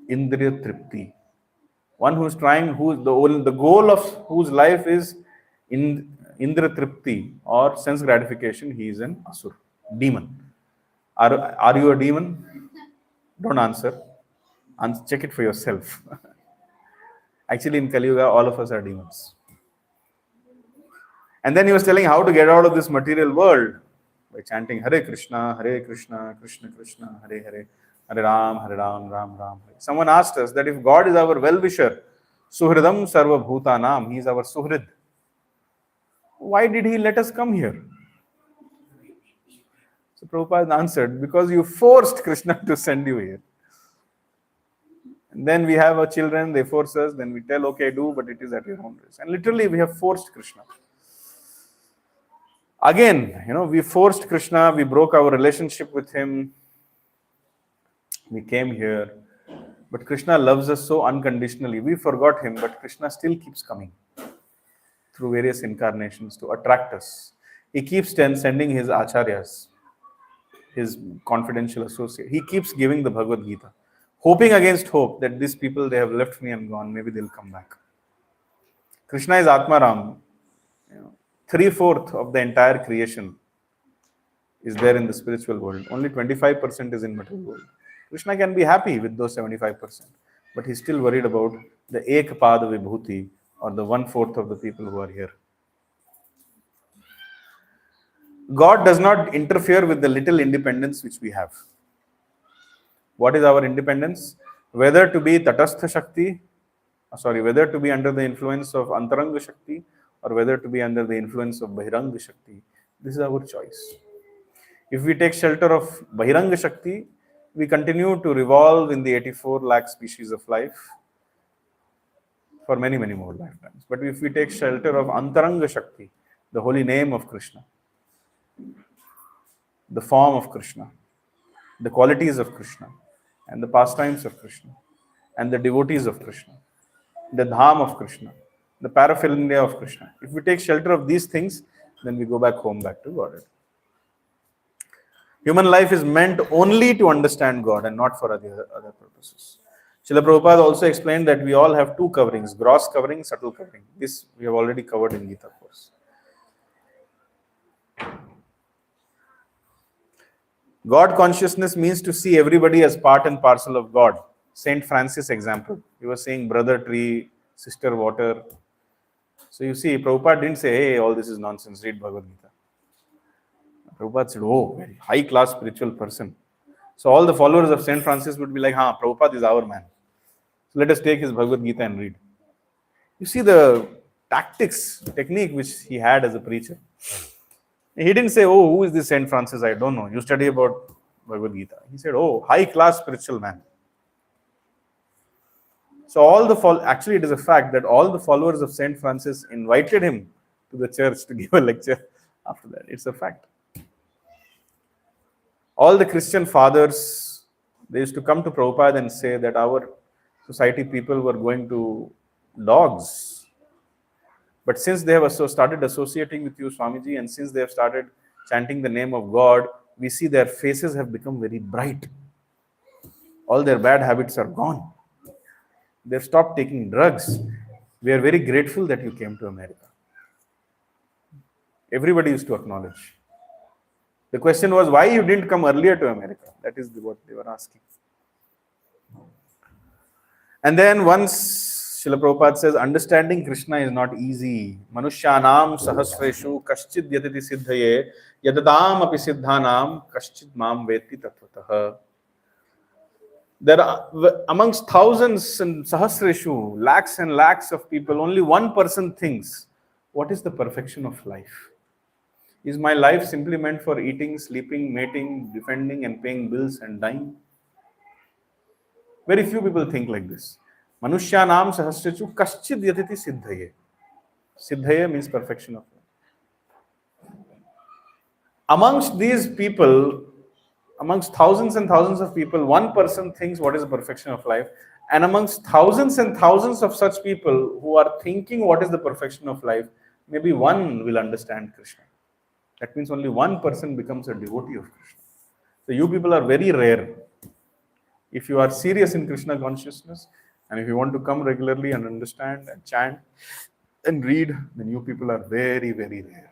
Indriya Tripti. One who is trying, the goal of whose life is Indra Tripti or sense gratification, he is an Asur, demon. Are you a demon? Don't answer. Check it for yourself. Actually, in Kali Yuga, all of us are demons. And then he was telling how to get out of this material world by chanting Hare Krishna, Krishna Krishna, Hare Hare, Hare Ram, Ram Ram. Hare. Someone asked us that if God is our well-wisher, Suhridam Sarva Bhutanam, he is our Suhrid, why did he let us come here? So Prabhupada answered, because you forced Krishna to send you here. And then we have our children, they force us, then we tell, okay, do, but it is at your own risk. And literally we have forced Krishna. Again, we forced Krishna, we broke our relationship with him, we came here, but Krishna loves us so unconditionally. We forgot him, but Krishna still keeps coming through various incarnations to attract us. He keeps sending his acharyas, his confidential associate. He keeps giving the Bhagavad Gita, hoping against hope that these people, they have left me and gone, maybe they'll come back. Krishna is Atmaram. 3/4 of the entire creation is there in the spiritual world. Only 25% is in material world. Krishna can be happy with those 75%, but he's still worried about the Ekpada Vibhuti, or the 1/4 of the people who are here. God does not interfere with the little independence which we have. What is our independence? Whether to be Tatastha Shakti, whether to be under the influence of Antaranga Shakti, or whether to be under the influence of Bahiranga Shakti. This is our choice. If we take shelter of Bahiranga Shakti, we continue to revolve in the 84 lakh species of life for many, many more lifetimes. But if we take shelter of Antaranga Shakti, the holy name of Krishna, the form of Krishna, the qualities of Krishna, and the pastimes of Krishna, and the devotees of Krishna, the dham of Krishna, the paraphernalia of Krishna. If we take shelter of these things, then we go back home, back to Godhead. Human life is meant only to understand God and not for other purposes. SrilaPrabhupad also explained that we all have two coverings, gross covering, subtle covering. This we have already covered in Gita course. God consciousness means to see everybody as part and parcel of God. Saint Francis example. He was saying brother tree, sister water. So you see, Prabhupada didn't say, hey, all this is nonsense, read Bhagavad Gita. Prabhupada said, oh, very high class spiritual person. So all the followers of Saint Francis would be like, Prabhupada is our man. So let us take his Bhagavad Gita and read. You see the technique which he had as a preacher. He didn't say, oh, who is this Saint Francis? I don't know. You study about Bhagavad Gita. He said, oh, high class spiritual man. So actually it is a fact that all the followers of Saint Francis invited him to the church to give a lecture after that. It's a fact. All the Christian fathers, they used to come to Prabhupada and say that our society people were going to dogs. But since they have started associating with you, Swamiji, and since they have started chanting the name of God, we see their faces have become very bright. All their bad habits are gone. They've stopped taking drugs. We are very grateful that you came to America. Everybody used to acknowledge. The question was, why you didn't come earlier to America? That is what they were asking. And then once Srila Prabhupada says, understanding Krishna is not easy. Manushyanam sahasreshu kaschid yadati siddhaye yadadam api siddhanam kaschid mam veti tatvatah. There are amongst thousands and sahasreshu, lakhs and lakhs of people, only one person thinks, what is the perfection of life? Is my life simply meant for eating, sleeping, mating, defending, and paying bills and dying? Very few people think like this. Manushyanam sahasreshu kaschid yatiti siddhaye. Siddhaye means perfection of life. Amongst these people, amongst thousands and thousands of people, one person thinks what is the perfection of life. And amongst thousands and thousands of such people who are thinking what is the perfection of life, maybe one will understand Krishna. That means only one person becomes a devotee of Krishna. So you people are very rare. If you are serious in Krishna consciousness, and if you want to come regularly and understand and chant and read, then you people are very, very rare.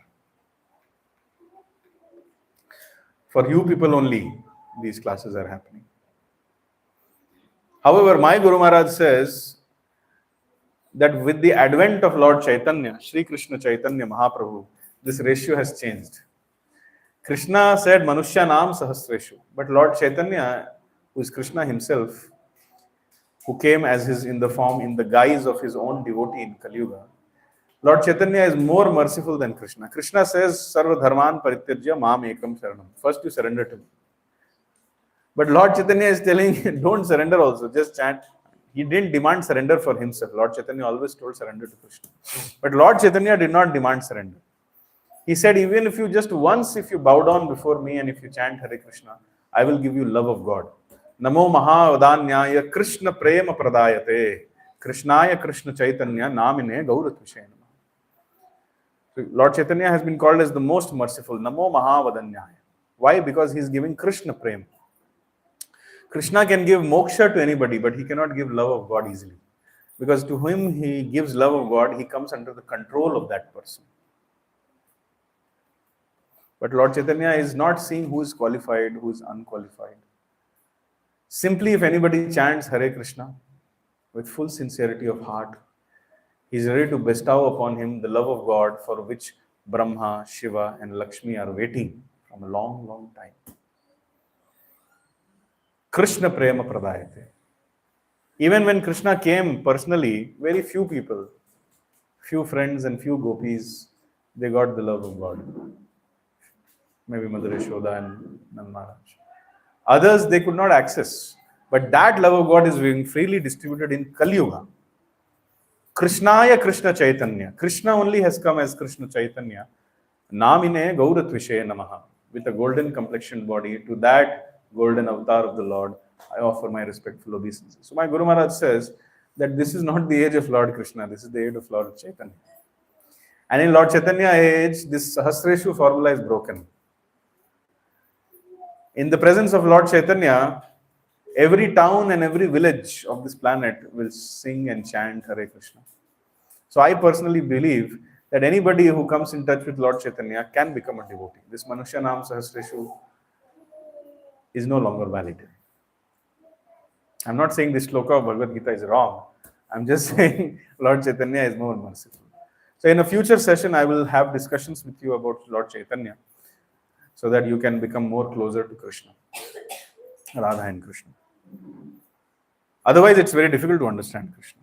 For you people only, these classes are happening. However, my Guru Maharaj says that with the advent of Lord Chaitanya, Sri Krishna Chaitanya Mahaprabhu, this ratio has changed. Krishna said, Manushya Nam Sahasreshu. But Lord Chaitanya, who is Krishna himself, who came as in the guise of his own devotee in Kali Yuga, Lord Chaitanya is more merciful than Krishna. Krishna says, Sarva Dharman Parityajya Mam Ekam Sharanam. First you surrender to me. But Lord Chaitanya is telling, don't surrender also, just chant. He didn't demand surrender for himself. Lord Chaitanya always told surrender to Krishna. But Lord Chaitanya did not demand surrender. He said, even if you just once, if you bow down before me and if you chant Hare Krishna, I will give you love of God. Namo Mahavadanyaya Krishna Prema Pradayate Krishnaya Krishna Chaitanya Namine Gauratvishe. So Lord Chaitanya has been called as the most merciful. Namo Mahavadanyaya. Why? Because he is giving Krishna Prema. Krishna can give moksha to anybody, but he cannot give love of God easily. Because to whom he gives love of God, he comes under the control of that person. But Lord Chaitanya is not seeing who is qualified, who is unqualified. Simply, if anybody chants Hare Krishna with full sincerity of heart, he is ready to bestow upon him the love of God for which Brahma, Shiva, and Lakshmi are waiting from a long, long time. Krishna Prema Pradayate. Even when Krishna came personally, very few people, few friends and few gopis, they got the love of God. Maybe Mother Yashoda and Nand Maharaj. Others they could not access. But that love of God is being freely distributed in Kali Yuga. Krishnaya Krishna Chaitanya. Krishna only has come as Krishna Chaitanya. Namine Gauratvishe Namaha. With a golden complexioned body, to that golden avatar of the Lord, I offer my respectful obeisances. So my Guru Maharaj says that this is not the age of Lord Krishna, this is the age of Lord Chaitanya. And in Lord Chaitanya age, this Sahasreshu formula is broken. In the presence of Lord Chaitanya, every town and every village of this planet will sing and chant Hare Krishna. So I personally believe that anybody who comes in touch with Lord Chaitanya can become a devotee. This Manushya Nam Sahasreshu is no longer valid. I'm not saying this shloka of Bhagavad Gita is wrong. I'm just saying Lord Chaitanya is more merciful. So in a future session, I will have discussions with you about Lord Chaitanya, so that you can become more closer to Krishna, Radha and Krishna. Otherwise, it's very difficult to understand Krishna.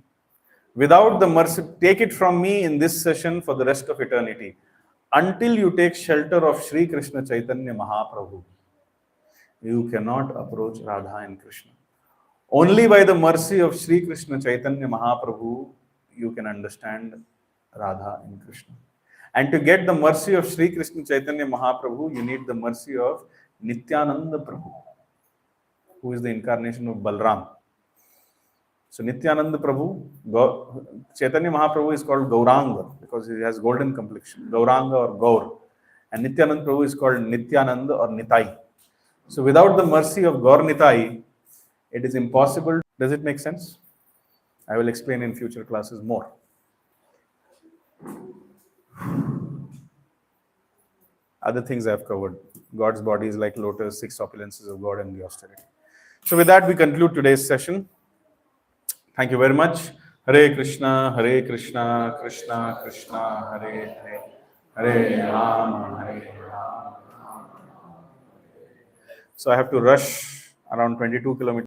Without the mercy, take it from me in this session for the rest of eternity. Until you take shelter of Sri Krishna Chaitanya Mahaprabhu, you cannot approach Radha and Krishna. Only by the mercy of Sri Krishna Chaitanya Mahaprabhu, you can understand Radha and Krishna. And to get the mercy of Sri Krishna Chaitanya Mahaprabhu, you need the mercy of Nityananda Prabhu, who is the incarnation of Balram. So Nityananda Prabhu, Chaitanya Mahaprabhu is called Gauranga because he has golden complexion, Gauranga or Gaur. And Nityananda Prabhu is called Nityananda or Nitai. So without the mercy of Gaur Nitai, it is impossible. Does it make sense? I will explain in future classes more. Other things I have covered. God's body is like lotus, 6 opulences of God and the austerity. So with that, we conclude today's session. Thank you very much. Hare Krishna, Krishna Krishna, Hare Hare, Hare Rama, Hare Rama. So I have to rush around 22 kilometers.